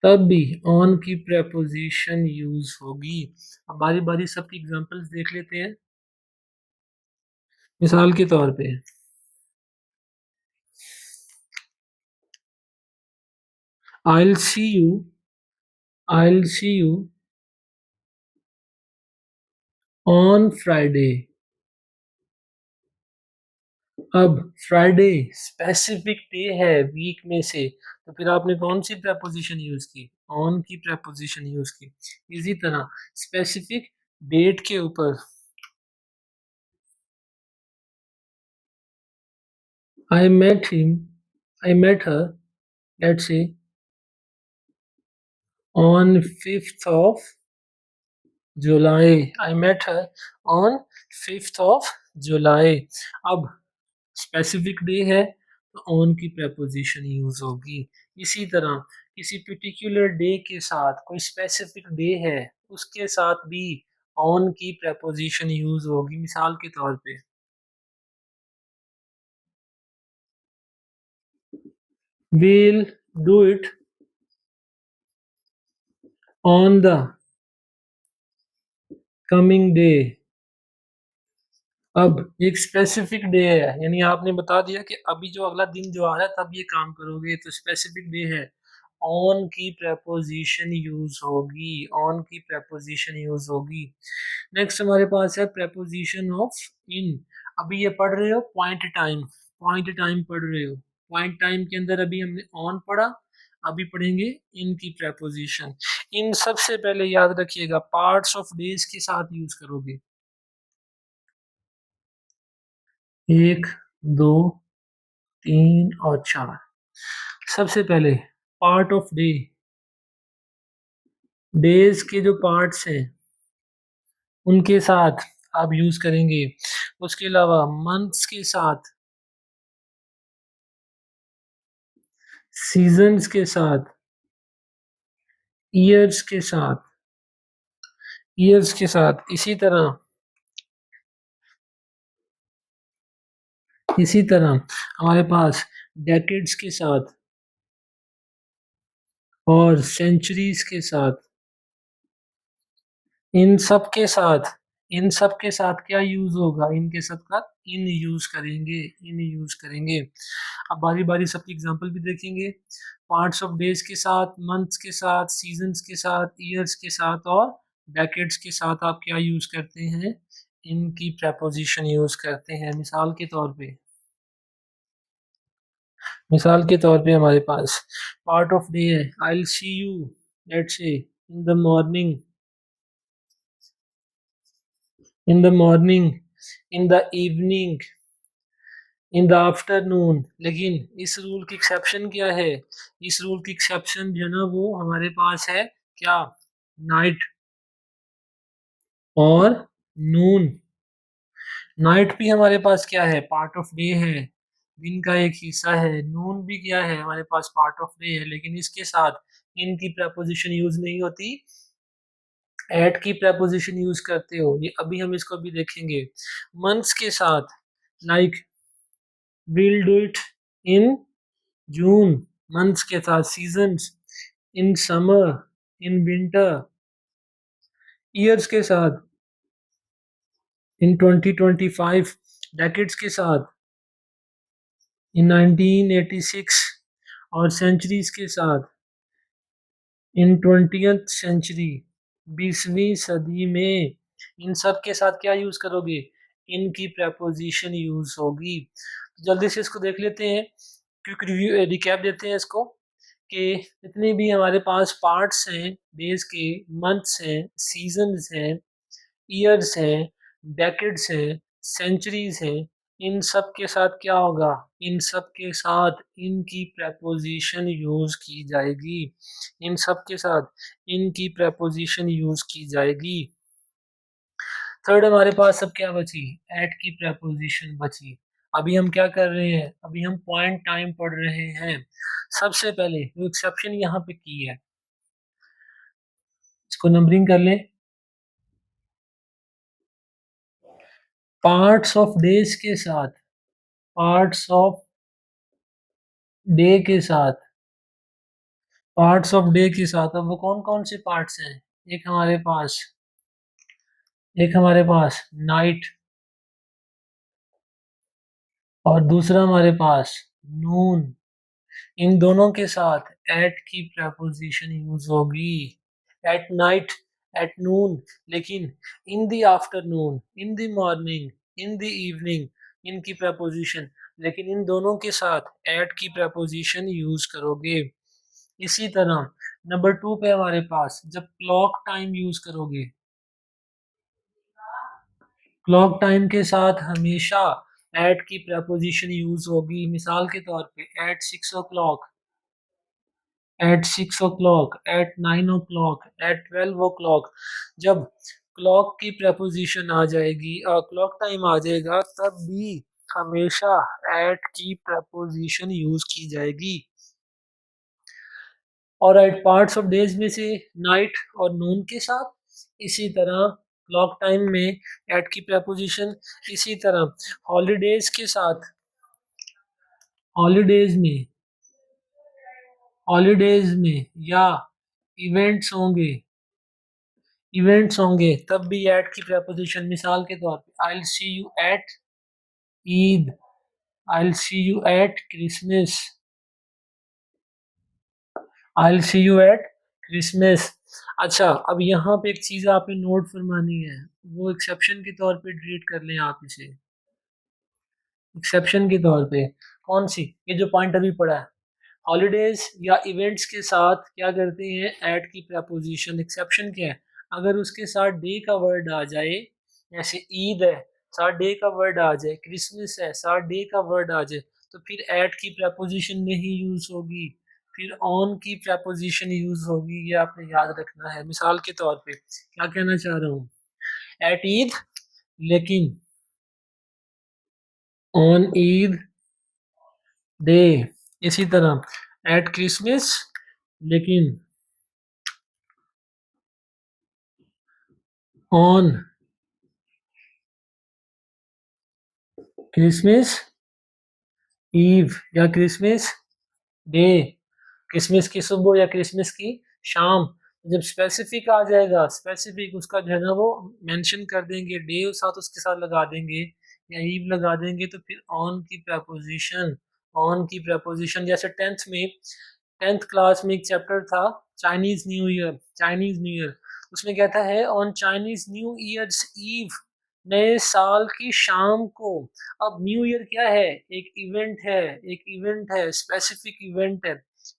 तब भी ऑन की preposition यूज होगी। अब बारी बारी सबकी एग्जांपल्स देख लेते हैं। मिसाल के तौर पे I will see you I'll see you on Friday. अब फ्राइडे स्पेसिफिक डे है वीक में से, तो फिर आपने कौन सी प्रेपोजिशन यूज की? ऑन की प्रेपोजिशन यूज की। इसी तरह स्पेसिफिक डेट के ऊपर I met him, I met her, let's say, on 5th of July. I met her on 5th of July. अब स्पेसिफिक डे है तो ऑन की प्रेपोजिशन यूज होगी। इसी तरह किसी पर्टिकुलर डे के साथ कोई स्पेसिफिक डे है उसके साथ भी ऑन की प्रेपोजिशन यूज होगी। मिसाल के तौर पे we'll do it on the coming day। अब एक स्पेसिफिक डे है, यानी आपने बता दिया कि अभी जो अगला दिन जो आ रहा है तब ये काम करोगे, तो स्पेसिफिक डे है, ऑन की प्रेपोजिशन यूज होगी। ऑन की प्रेपोजिशन यूज होगी। नेक्स्ट हमारे पास है प्रेपोजिशन ऑफ इन। अभी ये पढ़ रहे हो पॉइंट टाइम, पॉइंट टाइम पढ़ रहे हो। पॉइंट टाइम के अंदर अभी हमने ऑन पढ़ा, अभी पढ़ेंगे इन की प्रेपोजिशन। इन सबसे पहले याद रखिएगा पार्ट्स ऑफ डेज के साथ यूज करोगे। एक, दो, तीन और चार। सबसे पहले पार्ट ऑफ डे, डेज के जो पार्ट्स हैं उनके साथ आप यूज करेंगे। उसके अलावा मंथ्स के साथ, सीजन्स के साथ, ईयर्स के साथ, ईयर्स के साथ, इसी तरह हमारे पास डेकेड्स के साथ और सेंचुरीज के साथ। इन सब के साथ, इन सब के साथ क्या यूज होगा? इनके साथ का इन यूज करेंगे, इन यूज करेंगे। अब बारी बारी सबकी एग्जांपल भी देखेंगे। पार्ट्स ऑफ डेज के साथ, मंथ्स के साथ, सीजन्स के साथ, ईयर्स के साथ और डेकेड्स के साथ आप क्या यूज करते हैं? इनकी प्रेपोजिशन यूज करते हैं। मिसाल के तौर पे हमारे पास पार्ट ऑफ डे है, आई will see you, let's say in the morning, in the morning, in the evening, in the afternoon. लेकिन इस रूल की एक्सेप्शन क्या है? इस रूल की एक्सेप्शन जो है ना वो हमारे पास है क्या? नाइट और नून। नाइट भी हमारे पास क्या है? पार्ट ऑफ डे है, दिन का एक हिस्सा है। नून भी क्या है? हमारे पास पार्ट ऑफ डे है, लेकिन इसके साथ इनकी प्रेपोजिशन यूज नहीं होती, एट की प्रेपोजिशन यूज करते हो। ये अभी हम इसको भी देखेंगे। मंथ्स के साथ like will do it in June, months के साथ। Seasons in summer, in winter. Years के साथ इन 2025। डेकेड्स के साथ इन 1986। और सेंचुरीज के साथ इन 20th सेंचुरी, 20वीं सदी में। इन सब के साथ क्या यूज करोगे? इनकी प्रेपोजिशन यूज होगी। जल्दी से इसको देख लेते हैं, क्विक रिव्यू रिकैप देते हैं इसको कि जितने भी हमारे पास पार्ट्स हैं डेज के, मंथ्स हैं, सीजन्स हैं, ईयर्स हैं, डेकेड्स हैं, सेंचुरीज हैं, इन सब के साथ क्या होगा? इन सब के साथ इनकी प्रेपोजिशन यूज की जाएगी। इन सब के साथ इनकी प्रेपोजिशन यूज की जाएगी। थर्ड हमारे पास अब क्या बची? एट की प्रेपोजिशन बची। अभी हम क्या कर रहे हैं? अभी हम पॉइंट टाइम पढ़ रहे हैं। सबसे पहले जो एक्सेप्शन यहाँ पे की है इसको नंबरिंग कर ले। पार्ट्स ऑफ डेज के साथ, पार्ट्स ऑफ डे के साथ, पार्ट्स ऑफ डे के साथ। अब वो कौन कौन से पार्ट्स हैं? एक हमारे पास एक हमारे पास नाइट और दूसरा हमारे पास नून। इन दोनों के साथ एट की प्रेपोजिशन यूज होगी। एट नाइट, एट नून, लेकिन in the afternoon, in the morning, in the evening, इनकी प्रपोजिशन, लेकिन इन दोनों के साथ एट की प्रपोजिशन यूज करोगे। इसी तरह नंबर 2 पे हमारे पास जब क्लॉक टाइम यूज करोगे, क्लॉक टाइम के साथ हमेशा एट की प्रपोजिशन यूज होगी। मिसाल के तौर पे eight 6 o'clock, eight 6 o'clock, eight 9 o'clock, eight 12 o'clock। जब क्लॉक की प्रपोजिशन आ जाएगी और क्लॉक टाइम आ जाएगा तब भी हमेशा एट की प्रपोजिशन यूज की जाएगी। और एट पार्ट्स ऑफ डेज में से नाइट और नून के साथ, इसी तरह क्लॉक टाइम में एट की प्रपोजिशन, इसी तरह हॉलीडेज के साथ, हॉलीडेज में, हॉलीडेज में या इवेंट्स होंगे, इवेंट्स होंगे तब भी एट की प्रपोजिशन। मिसाल के तौर पे I will see you at Eid, I will see you at Christmas, I will see you at Christmas. अच्छा, अब यहाँ पे एक चीज आपने नोट फरमानी है, वो एक्सेप्शन के तौर पे ट्रीट कर लें आप इसे, एक्सेप्शन के तौर पे। कौन सी? ये जो पॉइंट अभी पड़ा है, हॉलीडेज या इवेंट्स के साथ क्या करते हैं, एट की प्रपोजिशन। एक्सेप्शन क्या है? अगर उसके साथ डे का वर्ड आ जाए, जैसे ईद है साथ डे का वर्ड आ जाए, क्रिसमस है साथ डे का वर्ड आ जाए, तो फिर एट की प्रपोजिशन नहीं यूज होगी, फिर ऑन की प्रपोजिशन यूज होगी। ये आपने याद रखना है। मिसाल के तौर पे क्या कहना चाह रहा हूँ, एट ईद, लेकिन ऑन ईद डे। इसी तरह एट क्रिसमस, लेकिन ऑन क्रिसमस ईव या क्रिसमस डे, क्रिसमस की सुबह या क्रिसमस की शाम। जब स्पेसिफिक आ जाएगा, स्पेसिफिक उसका जो है ना वो मेंशन कर देंगे, डे साथ उसके साथ लगा देंगे या ईव लगा देंगे, तो फिर ऑन की प्रपोजिशन, ऑन की प्रपोजिशन। जैसे टेंथ क्लास में एक चैप्टर था Chinese new year, Chinese new year, उसमें कहता है on Chinese new year's eve, नए साल की शाम को। अब न्यू ईयर क्या है, एक इवेंट है, एक इवेंट है, स्पेसिफिक इवेंट है,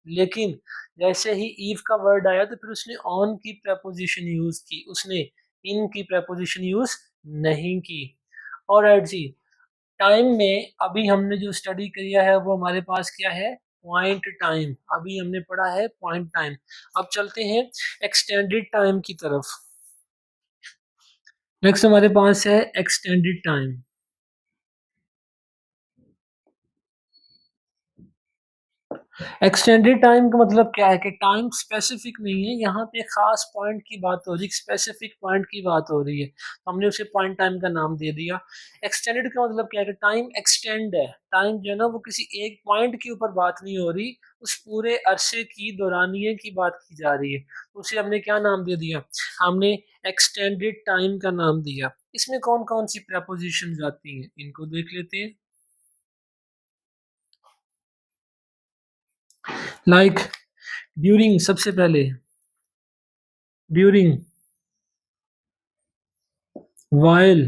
लेकिन जैसे ही ईव का वर्ड आया तो फिर उसने ऑन की प्रपोजिशन यूज की, उसने इन की प्रपोजिशन यूज नहीं की। और एट जी टाइम में अभी हमने जो स्टडी किया है वो हमारे पास क्या है, पॉइंट टाइम। अभी हमने पढ़ा है पॉइंट टाइम। अब चलते हैं एक्सटेंडेड टाइम की तरफ। नेक्स्ट हमारे पास है एक्सटेंडेड टाइम। एक्सटेंडेड टाइम का मतलब क्या है कि टाइम स्पेसिफिक नहीं है, यहाँ पे खास पॉइंट की बात हो रही है, स्पेसिफिक पॉइंट की बात हो रही है, तो हमने उसे पॉइंट टाइम का नाम दे दिया। एक्सटेंडेड का मतलब क्या है कि टाइम एक्सटेंड है, टाइम जो है ना वो किसी एक पॉइंट के ऊपर बात नहीं हो रही, उस पूरे अरसे की दौरानिए की बात की जा रही है, तो उसे हमने क्या नाम दे दिया, हमने एक्सटेंडेड टाइम का नाम दिया। इसमें कौन कौन सी प्रपोजिशन आती हैं इनको देख लेते हैं। लाइक ड्यूरिंग, सबसे पहले ड्यूरिंग, वाइल,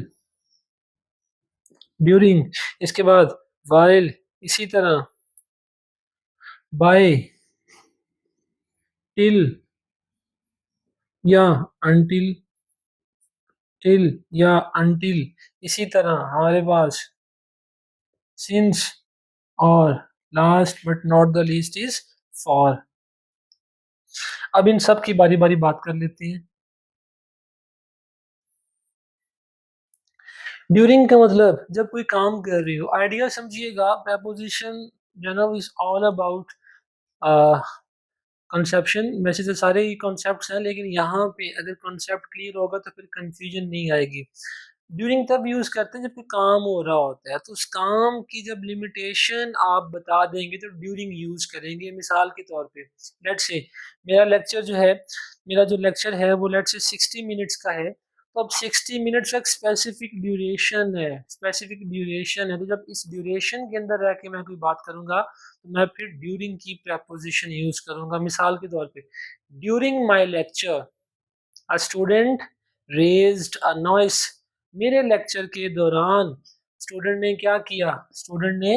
ड्यूरिंग, इसके बाद वाइल, इसी तरह बाय, टिल या अनटिल, टिल या अनटिल, इसी तरह हमारे पास सिंस, और last but not the least is for. अब इन सब की बारी बारी बात कर लेते हैं। ड्यूरिंग का मतलब जब कोई काम कर रही हो, आइडिया समझिएगा, preposition जो है इज ऑल अबाउट कंसेप्शन। वैसे तो सारे ही कॉन्सेप्ट्स हैं, लेकिन यहाँ पे अगर कॉन्सेप्ट क्लियर होगा तो फिर कंफ्यूजन नहीं आएगी। ड्यूरिंग तब यूज करते हैं जब कोई काम हो रहा होता है, तो उस काम की जब लिमिटेशन आप बता देंगे तो ड्यूरिंग यूज करेंगे। मिसाल के तौर पे लेट्स से मेरा लेक्चर जो है, मेरा जो लेक्चर है वो लेट्स से 60 मिनट्स का है, तो अब 60 मिनट्स एक स्पेसिफिक ड्यूरेशन है, स्पेसिफिक ड्यूरेशन है, तो जब इस ड्यूरेशन के अंदर रह के मैं कोई बात करूंगा तो मैं फिर ड्यूरिंग की प्रपोजिशन यूज करूंगा। मिसाल के तौर पे during my lecture, a student raised a noise, मेरे लेक्चर के दौरान स्टूडेंट ने क्या किया, स्टूडेंट ने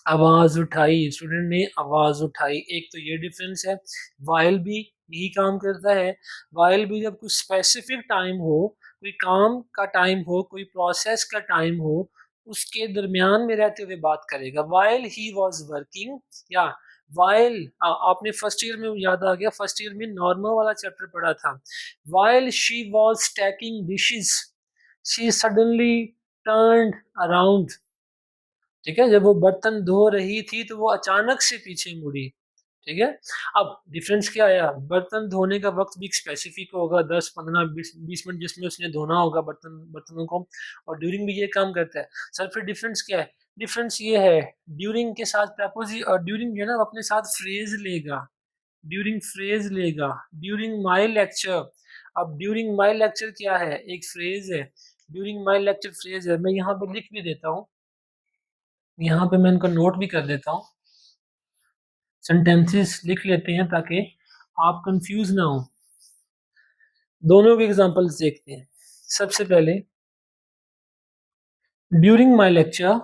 आवाज उठाई, स्टूडेंट ने आवाज उठाई। एक तो ये डिफरेंस है। वाइल भी यही काम करता है। वाइल भी जब कुछ स्पेसिफिक टाइम हो, कोई काम का टाइम हो, कोई प्रोसेस का टाइम हो, उसके दरमियान में रहते हुए बात करेगा। वाइल ही वॉज वर्किंग, या वाइल, आपने फर्स्ट ईयर में याद आ गया, फर्स्ट ईयर में नॉर्मल वाला चैप्टर पढ़ा था। While she was stacking dishes, she suddenly turned around, ठीक है, जब वो बर्तन धो रही थी तो वो अचानक से पीछे मुड़ी, ठीक है। अब डिफरेंस क्या आया, बर्तन धोने का वक्त भी स्पेसिफिक होगा, 10 15 20 मिनट जिसमें उसने धोना होगा बर्तनों को, और ड्यूरिंग भी ये काम करता है। सर फिर डिफरेंस क्या है, डिफरेंस ये है, ड्यूरिंग के साथ प्रपोजी और ड्यूरिंग जो है ना अपने साथ फ्रेज लेगा, ड्यूरिंग फ्रेज लेगा, ड्यूरिंग माई लेक्चर। अब ड्यूरिंग माई लेक्चर क्या है, एक फ्रेज है, ड्यूरिंग माई लेक्चर फ्रेज है। मैं यहाँ पे लिख भी देता हूँ, यहाँ पे मैं इनका नोट भी कर देता हूँ, सेंटेंसेस लिख लेते हैं ताकि आप कंफ्यूज ना हो। दोनों के एग्जांपल्स देखते हैं। सबसे पहले during my lecture,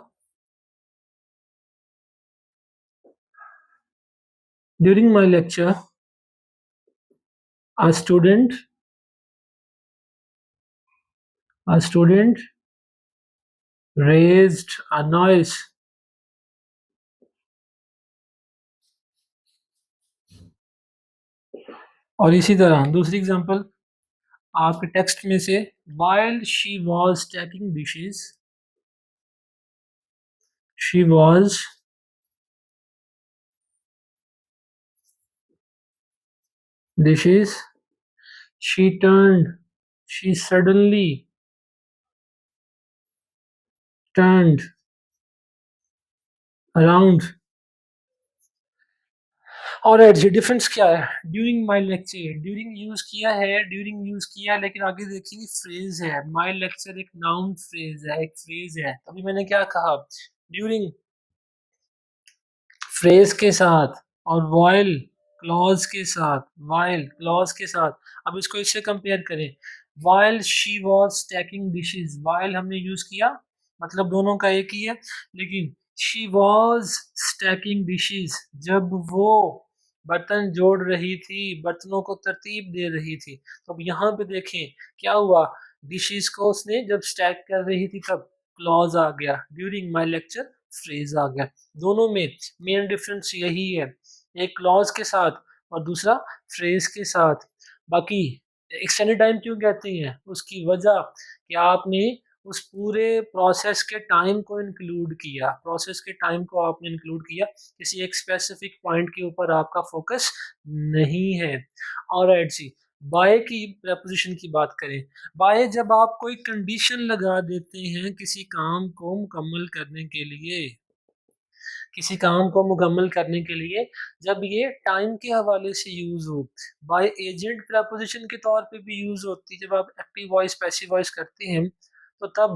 during my lecture a student a student raised a noise, और इसी तरह दूसरी एग्जांपल आपके टेक्स्ट में से, while she was stacking dishes, she was dishes, she turned, she suddenly turned around। और जी डिफरेंस क्या है, during my lecture, during use किया है, ड्यूरिंग यूज किया, लेकिन आगे देखिए फ्रेज है, माई लेक्चर एक नाउन फ्रेज है, एक फ्रेज है। अभी मैंने क्या कहा, ड्यूरिंग फ्रेज के साथ और वाइल क्लॉज के साथ, वाइल क्लॉज के साथ। अब इसको इससे कंपेयर करें, while she was stacking dishes, while हमने यूज किया, मतलब दोनों का एक ही है, लेकिन शी वॉज स्टैकिंग डिशेज जब वो बर्तन जोड़ रही थी, बर्तनों को तरतीब दे रही थी। तो अब यहाँ पे देखें क्या हुआ, डिशेज को उसने जब स्टैक कर रही थी तब क्लॉज आ गया, ड्यूरिंग माई लेक्चर फ्रेज आ गया। दोनों में मेन डिफरेंस यही है, एक क्लॉज के साथ और दूसरा फ्रेज के साथ। बाकी एक्सटेंडेड टाइम क्यों कहते हैं, उसकी वजह कि आपने उस पूरे प्रोसेस के टाइम को इंक्लूड किया, प्रोसेस के टाइम को आपने इंक्लूड किया, किसी एक स्पेसिफिक पॉइंट के ऊपर आपका फोकस नहीं है। और जी बाय की प्रपोजिशन की बात करें, बाय जब आप कोई कंडीशन लगा देते हैं किसी काम को मुकम्मल करने के लिए, किसी काम को मुकम्मल करने के लिए, जब ये टाइम के हवाले से यूज हो, बाय एजेंट प्रपोजिशन के तौर पे भी यूज होती है, जब आप एक्टिव वॉइस पैसिव वॉइस करते हैं तो तब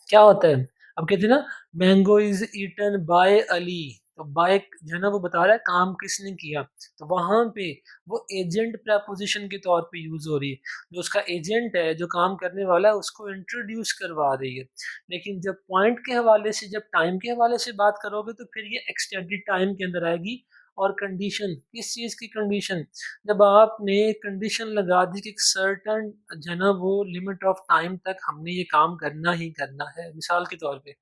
क्या होता है, अब कहते हैं ना mango is eaten by Ali, तो बाय जो है ना वो बता रहा है काम किसने किया, तो वहां पे वो एजेंट प्रपोजिशन के तौर पे यूज हो रही है, जो उसका एजेंट है जो काम करने वाला है उसको इंट्रोड्यूस करवा रही है। लेकिन जब पॉइंट के हवाले से, जब टाइम के हवाले से बात करोगे तो फिर ये एक्सटेंडेड टाइम के अंदर आएगी। और कंडीशन, किस चीज की कंडीशन, जब आपने कंडीशन लगा दी कि एक सर्टन जो है ना वो लिमिट ऑफ टाइम तक हमने ये काम करना ही करना है। मिसाल के तौर पे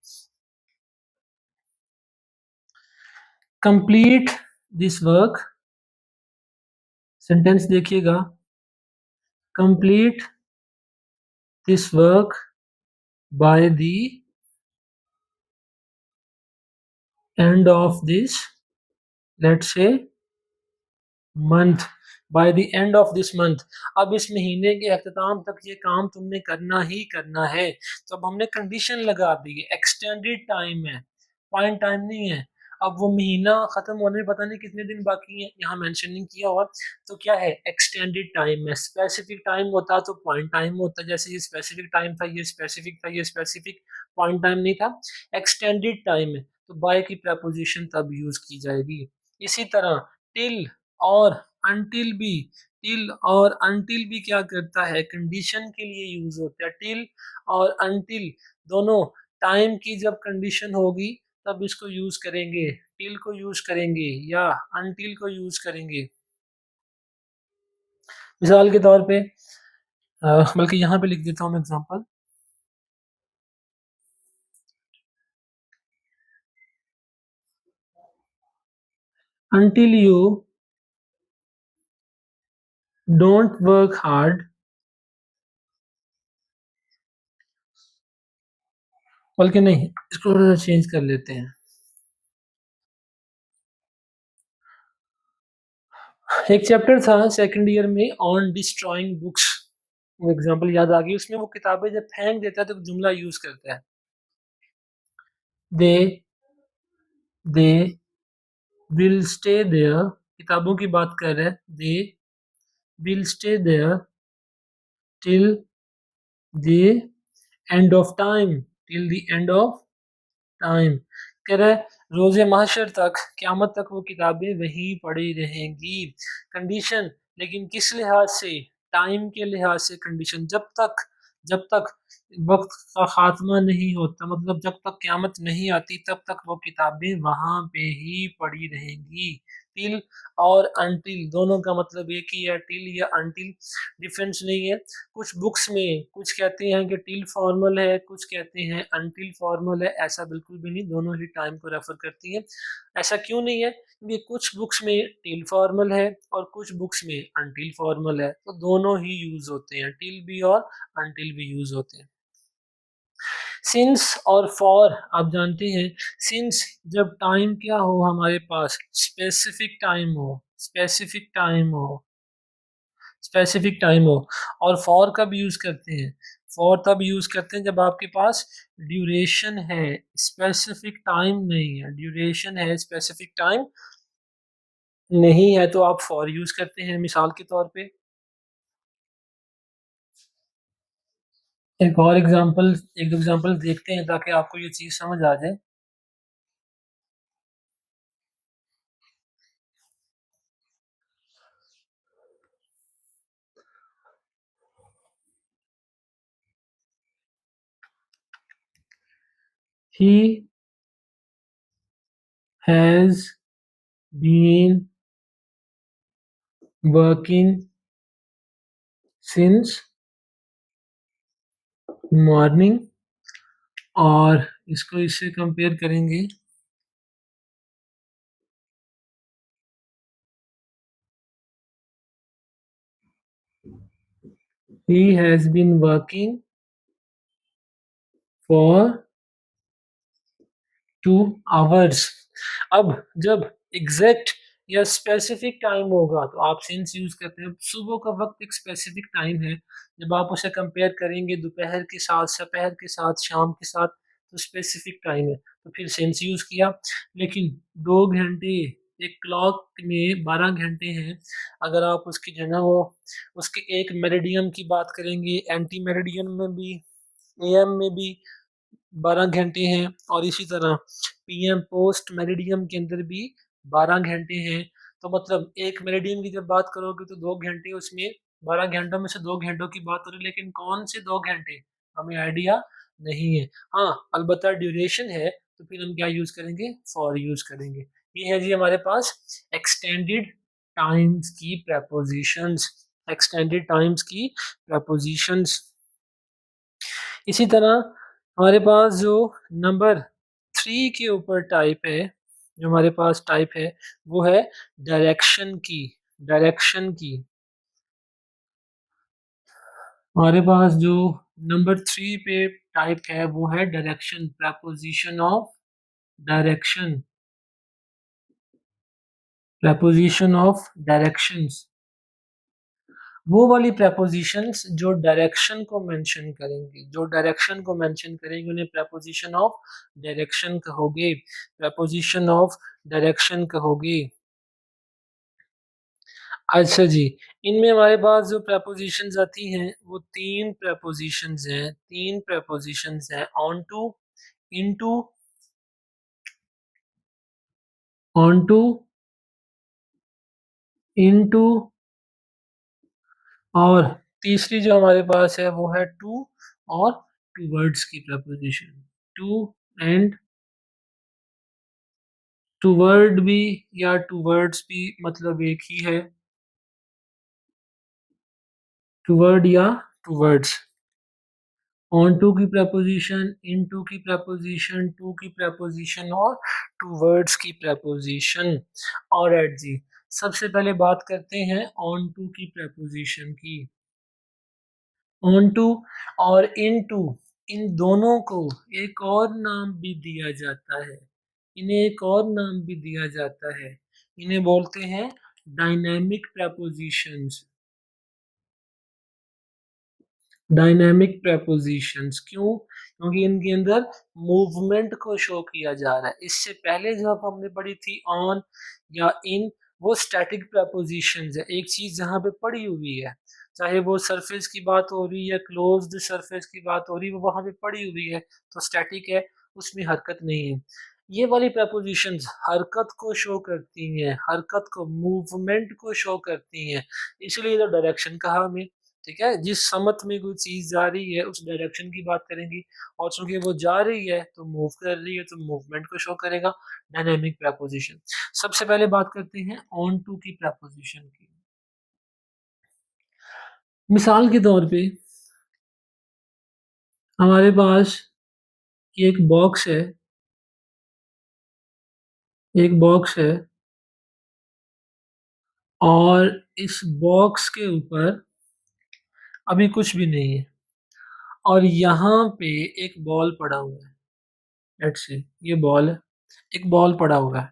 कंप्लीट दिस वर्क, सेंटेंस देखिएगा, complete this work by the end of this, let's say month, by the end of this month, अब इस महीने के अख्ताम तक ये काम तुमने करना ही करना है। तो अब हमने कंडीशन लगा दी है, एक्सटेंडेड टाइम है, पॉइंट टाइम नहीं है। अब वो महीना खत्म होने में पता नहीं कितने दिन बाकी हैं, यहाँ मेंशन नहीं किया हुआ, तो क्या है एक्सटेंडेड टाइम है। स्पेसिफिक टाइम होता तो पॉइंट टाइम होता, जैसे ये स्पेसिफिक टाइम था, ये स्पेसिफिक था, ये स्पेसिफिक पॉइंट टाइम नहीं था, एक्सटेंडेड टाइम है, तो बाय की प्रपोजिशन तब यूज की जाएगी। इसी तरह टिल और अनटिल भी, टिल और अनटिल भी क्या करता है, कंडीशन के लिए यूज होता है। टिल और अनटिल दोनों टाइम की जब कंडीशन होगी तब इसको यूज करेंगे, टिल को यूज करेंगे या अनटिल को यूज करेंगे। मिसाल के तौर पे बल्कि यहाँ पे लिख देता हूँ मैं example. until you don't work hard, बल्कि नहीं, इसको थोड़ा सा चेंज कर लेते हैं। एक चैप्टर था सेकंड ईयर में ऑन डिस्ट्रॉइंग बुक्स, वो एग्जांपल याद आ गई। उसमें वो किताबें जब फेंक देता है तो जुमला यूज करता है, they they will stay there, किताबों की बात कर रहे हैं, they will stay there till the end of time, till the end of time. कह रहा है रोजे महशर तक, क्यामत तक वो किताबें वहीं पड़ी रहेंगी। कंडीशन लेकिन किस लिहाज से, टाइम के लिहाज से कंडीशन, जब तक वक्त का खात्मा नहीं होता, मतलब जब तक क्यामत नहीं आती तब तक वो किताबें वहां पे ही पड़ी रहेंगी। टिल और अनटिल दोनों का मतलब एक ही है, टिल या अनटिल, डिफरेंस नहीं है। कुछ बुक्स में कुछ कहते हैं कि टिल फॉर्मल है, कुछ कहते हैं अनटिल फॉर्मल है, ऐसा बिल्कुल भी नहीं, दोनों ही टाइम को रेफर करती हैं। ऐसा क्यों नहीं है, क्योंकि कुछ बुक्स में टिल फॉर्मल है और कुछ बुक्स में अनटिल फॉर्मल है, तो दोनों ही यूज होते हैं, टिल भी और अनटिल भी यूज होते हैं। सिंस और फॉर आप जानते हैं, सिंस जब टाइम क्या हो हमारे पास, स्पेसिफिक टाइम हो, स्पेसिफिक टाइम हो, स्पेसिफिक टाइम हो। और फॉर कब यूज करते हैं, फॉर तब यूज करते हैं जब आपके पास ड्यूरेशन है, स्पेसिफिक टाइम नहीं है, ड्यूरेशन है स्पेसिफिक टाइम नहीं है, तो आप फॉर यूज करते हैं। मिसाल के तौर पे एक और एग्जांपल, एक दो एग्जांपल देखते हैं ताकि आपको ये चीज समझ आ जाए। He has been working since morning, और इसको इससे कंपेयर करेंगे, he has been working for 2 hours। अब जब एग्जैक्ट या स्पेसिफिक टाइम होगा तो आप सिंस यूज करते हैं। सुबह का वक्त एक स्पेसिफिक टाइम है, जब आप उसे कंपेयर करेंगे दोपहर के साथ, दोपहर के साथ, शाम के साथ, तो स्पेसिफिक टाइम है, तो फिर सिंस यूज किया। लेकिन 2 घंटे, एक क्लॉक में 12 घंटे हैं, अगर आप उसकी जो है ना वो उसके एक मेरिडियन की बात करेंगे, एंटी मेरिडियन में भी, एएम में भी 12 घंटे हैं, और इसी तरह पीएम पोस्ट मेरिडियम के अंदर भी 12 घंटे हैं। तो मतलब एक मेरिडियम की जब बात करोगे तो 2 घंटे, उसमें 12 घंटों में से 2 घंटों की बात हो रही है, लेकिन कौन से 2 घंटे हमें आइडिया नहीं है। हाँ अलबत्ता ड्यूरेशन है, तो फिर हम क्या यूज करेंगे, फॉर यूज करेंगे। ये है जी हमारे पास एक्सटेंडेड टाइम्स की प्रपोजिशंस, एक्सटेंडेड टाइम्स की प्रपोजिशंस। इसी तरह हमारे पास जो नंबर 3 के ऊपर टाइप है, जो हमारे पास टाइप है वो है डायरेक्शन की, डायरेक्शन की। हमारे पास जो नंबर 3 पे टाइप है वो है direction, preposition of direction, preposition of directions. वो वाली प्रपोजिशंस जो डायरेक्शन को मेंशन करेंगे, जो डायरेक्शन को मेंशन करेंगे उन्हें प्रपोजिशन ऑफ डायरेक्शन कहोगे, प्रपोजिशन ऑफ डायरेक्शन कहोगे। अच्छा जी, इनमें हमारे पास जो प्रपोजिशंस आती हैं वो 3 प्रपोजिशंस हैं, 3 प्रपोजिशंस हैं, on to, into, on to, into और तीसरी जो हमारे पास है वो है टू और टूवर्ड्स की प्रपोजिशन। टू एंड टूवर्ड भी या टूवर्ड्स भी मतलब एक ही है। टूवर्ड या टूवर्ड्स। ऑन टू की प्रपोजिशन, इन टू की प्रपोजिशन, टू की प्रपोजिशन और टूवर्ड्स की प्रपोजिशन। और एट जी, सबसे पहले बात करते हैं ऑन टू की प्रपोजिशन की। ऑन टू और इन टू, इन दोनों को एक और नाम भी दिया जाता है। इन्हें एक और नाम भी दिया जाता है। इन्हें बोलते हैं डायनेमिक प्रपोजिशंस। डायनेमिक प्रपोजिशंस क्यों? क्योंकि इनके अंदर मूवमेंट को शो किया जा रहा है। इससे पहले जब हमने पढ़ी थी ऑन या इन, वो स्टैटिक प्रपोजिशंस है, एक चीज जहाँ पे पड़ी हुई है, चाहे वो सरफेस की बात हो रही है, क्लोज्ड सरफेस की बात हो रही है, वो वहां पे पड़ी हुई है तो स्टैटिक है, उसमें हरकत नहीं है। ये वाली प्रपोजिशंस हरकत को शो करती हैं, हरकत को, मूवमेंट को शो करती हैं, इसलिए तो डायरेक्शन कहा हमें। ठीक है, जिस समत में कोई चीज जा रही है उस डायरेक्शन की बात करेंगे, और चूंकि वो जा रही है तो मूव कर रही है तो मूवमेंट को शो करेगा, डायनेमिक प्रपोजिशन। सबसे पहले बात करते हैं ऑन टू की प्रपोजिशन की। मिसाल के तौर पे हमारे पास एक बॉक्स है, एक बॉक्स है और इस बॉक्स के ऊपर अभी कुछ भी नहीं है, और यहाँ पे एक बॉल पड़ा हुआ है। लेट्स से ये बॉल है, एक बॉल पड़ा हुआ है,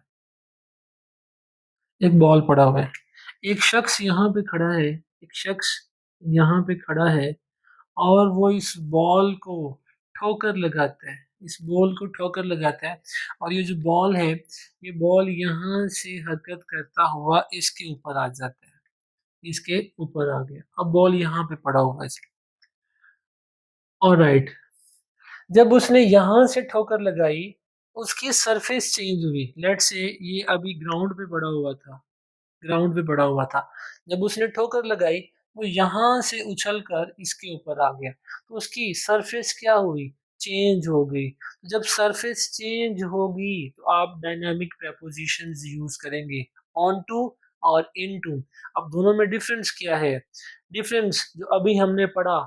एक बॉल पड़ा हुआ है। एक शख्स यहाँ पे खड़ा है, एक शख्स यहाँ पे खड़ा है और वो इस बॉल को ठोकर लगाता है, इस बॉल को ठोकर लगाता है, और ये जो बॉल है, ये बॉल यहाँ से हरकत करता हुआ इसके ऊपर आ जाता है, इसके ऊपर आ गया, अब बॉल यहाँ पे पड़ा हुआ है। ऑलराइट, जब उसने यहाँ से ठोकर लगाई, उसकी सरफेस चेंज हुई। लेट्स से ये अभी ग्राउंड पे पड़ा हुआ था, ग्राउंड पे पड़ा हुआ था, जब उसने ठोकर लगाई वो यहाँ से उछल कर इसके ऊपर आ गया, तो उसकी सरफेस क्या हुई, चेंज हो गई। तो जब सरफेस चेंज होगी तो आप डायनामिक प्रपोजिशंस यूज करेंगे, ऑन टू और इन टू। अब दोनों में डिफरेंस क्या है? डिफरेंस जो अभी हमने पढ़ा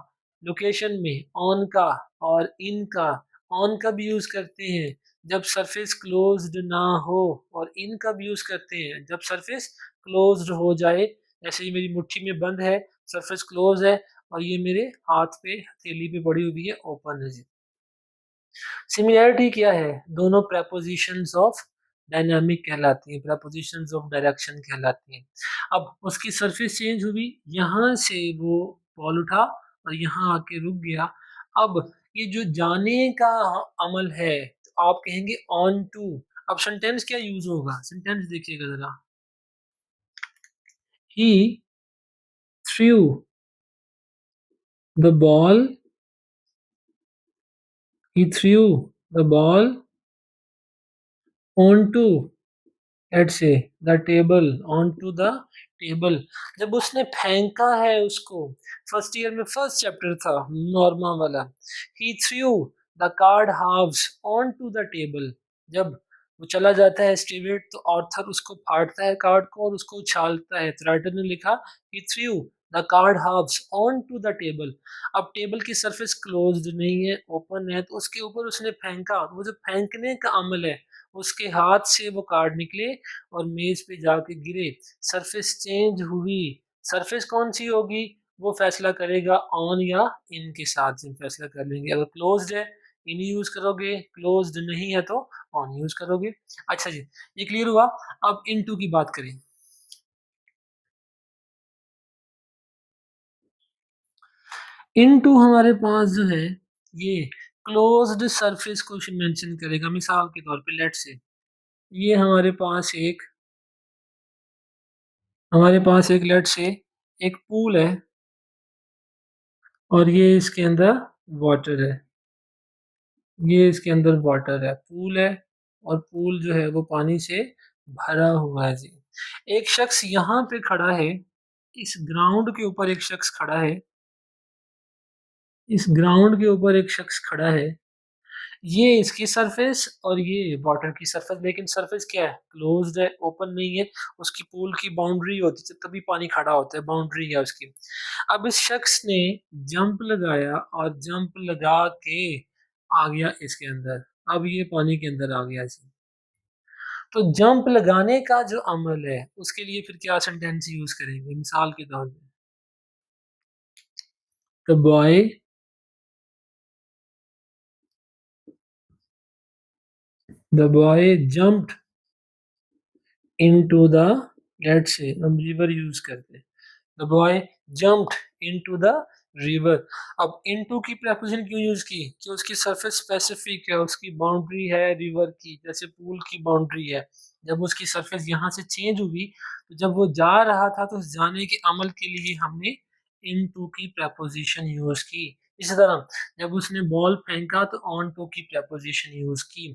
लोकेशन में, ऑन का और इन का। ऑन का भी यूज करते हैं जब सरफेस क्लोज्ड ना हो, और इन का भी यूज करते हैं जब सरफेस क्लोज्ड हो जाए। जैसे ये मेरी मुट्ठी में बंद है, सरफेस क्लोज है, और ये मेरे हाथ पे हथेली पे पड़ी हुई है, ओपन है जी। सिमिलैरिटी क्या है? दोनों prepositions ऑफ डायनामिक कहलाती हैं, prepositions ऑफ डायरेक्शन कहलाती हैं। अब उसकी सरफेस चेंज हुई, यहाँ से वो बॉल उठा और यहाँ आके रुक गया। अब ये जो जाने का अमल है, तो आप कहेंगे ऑन टू। अब सेंटेंस क्या यूज होगा? सेंटेंस देखिएगा जरा। He threw the ball, he threw the ball onto, let's say, the table, onto the table। जब उसने फेंका है उसको, फर्स्ट ईयर में फर्स्ट चैप्टर था नॉर्मा वाला, he threw the card halves onto the table। जब वो चला जाता है स्टीवेट तो ऑर्थर उसको फाड़ता है कार्ड को और उसको उछालता है, तो राइटर ने लिखा he threw the card halves onto the table। अब टेबल की सरफेस क्लोज्ड नहीं है, ओपन है, तो उसके ऊपर उसने फेंका, वो जो फेंकने का अमल है, उसके हाथ से वो कार्ड निकले और मेज पे जाके गिरे, सरफेस चेंज हुई। सरफेस कौन सी होगी वो फैसला करेगा ऑन या इन के साथ, जिन फैसला कर लेंगे। अगर क्लोज्ड है इन यूज करोगे, क्लोज्ड नहीं है तो ऑन यूज करोगे। अच्छा जी, ये क्लियर हुआ। अब इन टू की बात करें। इन टू हमारे पास जो है ये क्लोज्ड सरफेस को मेंशन करेगा। मिसाल के तौर पे लेट्स से ये हमारे पास एक लेट्स से एक पूल है और ये इसके अंदर वाटर है, ये इसके अंदर वाटर है, पूल है, और पूल जो है वो पानी से भरा हुआ है जी। एक शख्स यहाँ पे खड़ा है, इस ग्राउंड के ऊपर एक शख्स खड़ा है, इस ग्राउंड के ऊपर एक शख्स खड़ा है। ये इसकी सरफेस और ये वाटर की सरफेस, लेकिन सरफेस क्या है, क्लोज्ड है, ओपन नहीं है। उसकी पूल की बाउंड्री होती है तभी पानी खड़ा होता है, बाउंड्री है उसकी। अब इस शख्स ने जंप लगाया और जंप लगा के आ गया इसके अंदर। अब ये पानी के अंदर आ गया जी। तो जंप लगाने का जो अमल है उसके लिए फिर क्या सेंटेंस यूज करेंगे मिसाल के तौर पे? The boy the boy jumped into the, let's say हम रिवर यूज करते हैं। The boy jumped into the river. अब इनटू की प्रेपोजिशन क्यों यूज की? कि उसकी सरफेस स्पेसिफिक है, उसकी बाउंड्री है रिवर की, जैसे पूल की बाउंड्री है। जब उसकी सरफेस यहाँ से चेंज हुई तो जब वो जा रहा था तो उस जाने के अमल के लिए हमने इनटू की प्रेपोजिशन यूज की। इसी तरह जब उसने बॉल फेंका तो ऑन टू की प्रेपोजिशन यूज की।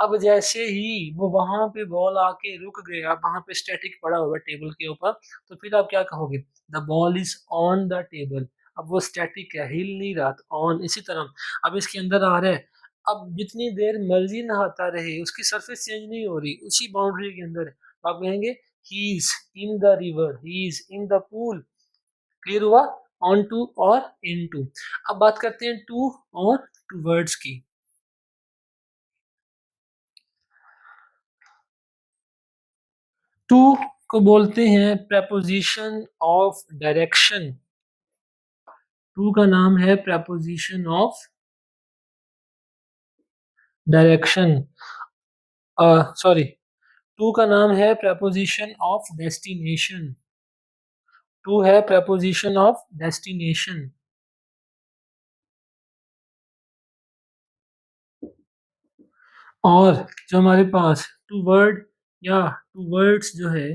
अब जैसे ही वो वहां पे बॉल आके रुक गया, वहां पे स्टैटिक पड़ा हुआ टेबल के ऊपर, तो फिर आप क्या कहोगे? The ball is on the table. अब वो स्टैटिक है, हिल नहीं रहा, ऑन। इसी तरह अब इसके अंदर आ रहा है, अब जितनी देर मर्जी नहाता रहे उसकी सरफेस चेंज नहीं हो रही, उसी बाउंड्री के अंदर है। तो आप कहेंगे ही is in the river, he is in the pool. Clear हुआ? ऑन टू और इन टू। अब बात करते हैं टू और टूवर्ड्स की। टू को बोलते हैं preposition ऑफ डायरेक्शन। टू का नाम है preposition of direction. Sorry, to का नाम है preposition ऑफ डेस्टिनेशन। टू है preposition ऑफ डेस्टिनेशन। और जो हमारे पास टू वर्ड या टू वर्ड्स जो है,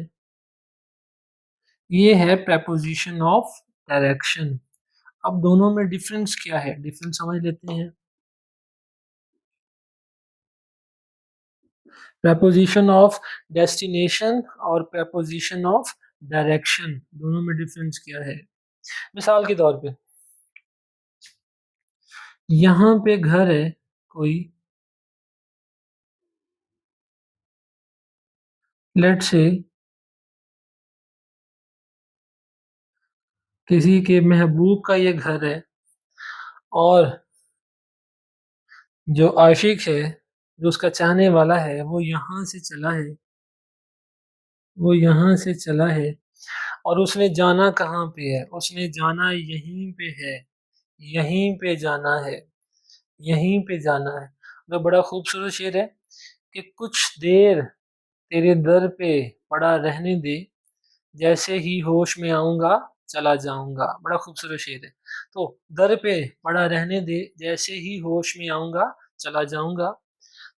ये है preposition ऑफ डायरेक्शन। अब दोनों में डिफरेंस क्या है, डिफरेंस समझ लेते हैं। preposition ऑफ डेस्टिनेशन और preposition ऑफ डायरेक्शन, दोनों में डिफरेंस क्या है? मिसाल के तौर पे यहाँ पे घर है कोई, लेट से किसी के महबूब का ये घर है, और जो आशिक है, जो उसका चाहने वाला है, वो यहाँ से चला है, वो यहाँ से चला है। और उसने जाना कहाँ पे है? उसने जाना यहीं पे है, यहीं पे जाना है, यहीं पे जाना है। तो बड़ा खूबसूरत शेर है कि कुछ देर तेरे दर पे पड़ा रहने दे, जैसे ही होश में आऊंगा चला जाऊंगा। बड़ा खूबसूरत शेर है। तो दर पे पड़ा रहने दे, जैसे ही होश में आऊंगा चला जाऊंगा।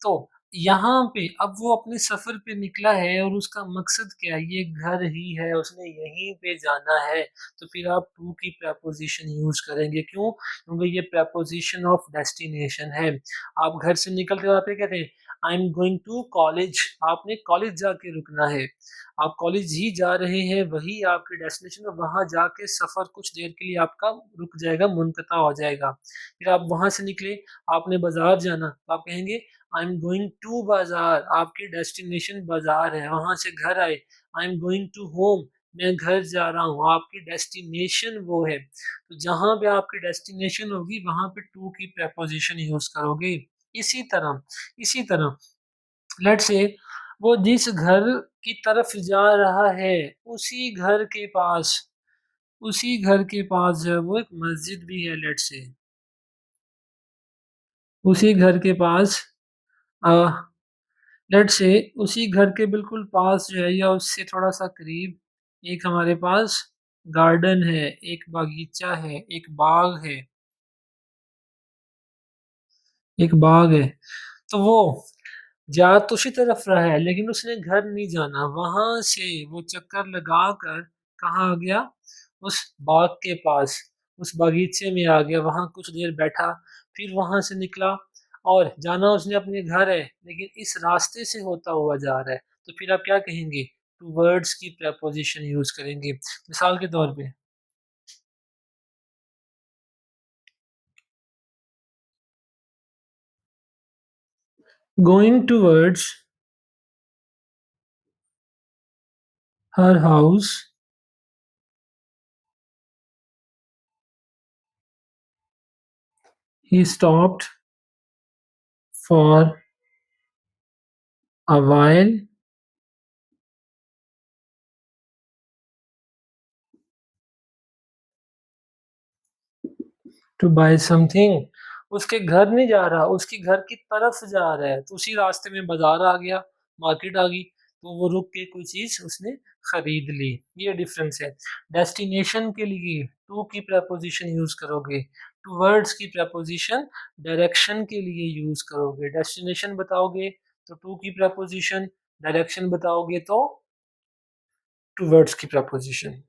तो यहाँ पे अब वो अपने सफर पे निकला है और उसका मकसद क्या है? ये घर ही है, उसने यहीं पे जाना है। तो फिर आप टू की preposition यूज करेंगे। क्यों? क्योंकि ये preposition ऑफ डेस्टिनेशन है। आप घर से निकलते हो, आप ये कहते हैं I am going to college. आपने कॉलेज जाके रुकना है, आप कॉलेज ही जा रहे हैं, वही आपकी डेस्टिनेशन है। वहां जाके सफर कुछ देर के लिए आपका रुक जाएगा, मुनक़ता हो जाएगा। फिर आप वहां से निकले, आपने बाजार जाना, तो आप कहेंगे आई एम गोइंग टू बाजार। आपकी डेस्टिनेशन बाजार है, वहां से घर आए, I am going to home. मैं घर जा रहा हूँ, आपकी डेस्टिनेशन वो है। तो जहां पे आपकी डेस्टिनेशन होगी वहां पे टू की preposition यूज करोगे। इसी तरह इसी तरह लेट से वो जिस घर की तरफ जा रहा है, उसी घर के पास, उसी घर के पास जो है वो एक मस्जिद भी है, लेट से उसी घर के पास, लेट से उसी घर के बिल्कुल पास जो है या उससे थोड़ा सा करीब एक हमारे पास गार्डन है, एक बागीचा है, एक बाग है, एक बाग है। तो वो जा तो उसी तरफ रहा है, लेकिन उसने घर नहीं जाना, वहां से वो चक्कर लगा कर कहाँ आ गया? उस बाग के पास, उस बगीचे में आ गया, वहां कुछ देर बैठा, फिर वहां से निकला। और जाना उसने अपने घर है, लेकिन इस रास्ते से होता हुआ जा रहा है। तो फिर आप क्या कहेंगे? टूवर्ड्स की प्रपोजिशन यूज करेंगे। मिसाल के तौर पे going towards her house, he stopped for a while to buy something. उसके घर नहीं जा रहा, उसके घर की तरफ जा रहा है, तो उसी रास्ते में बाजार आ गया, मार्केट आ गई, तो वो रुक के कोई चीज उसने खरीद ली। ये डिफरेंस है। डेस्टिनेशन के लिए टू की प्रपोजिशन यूज करोगे, टूवर्ड्स की प्रपोजिशन डायरेक्शन के लिए यूज करोगे। डेस्टिनेशन बताओगे तो टू की प्रपोजिशन, डायरेक्शन बताओगे तो टूवर्ड्स की प्रपोजिशन।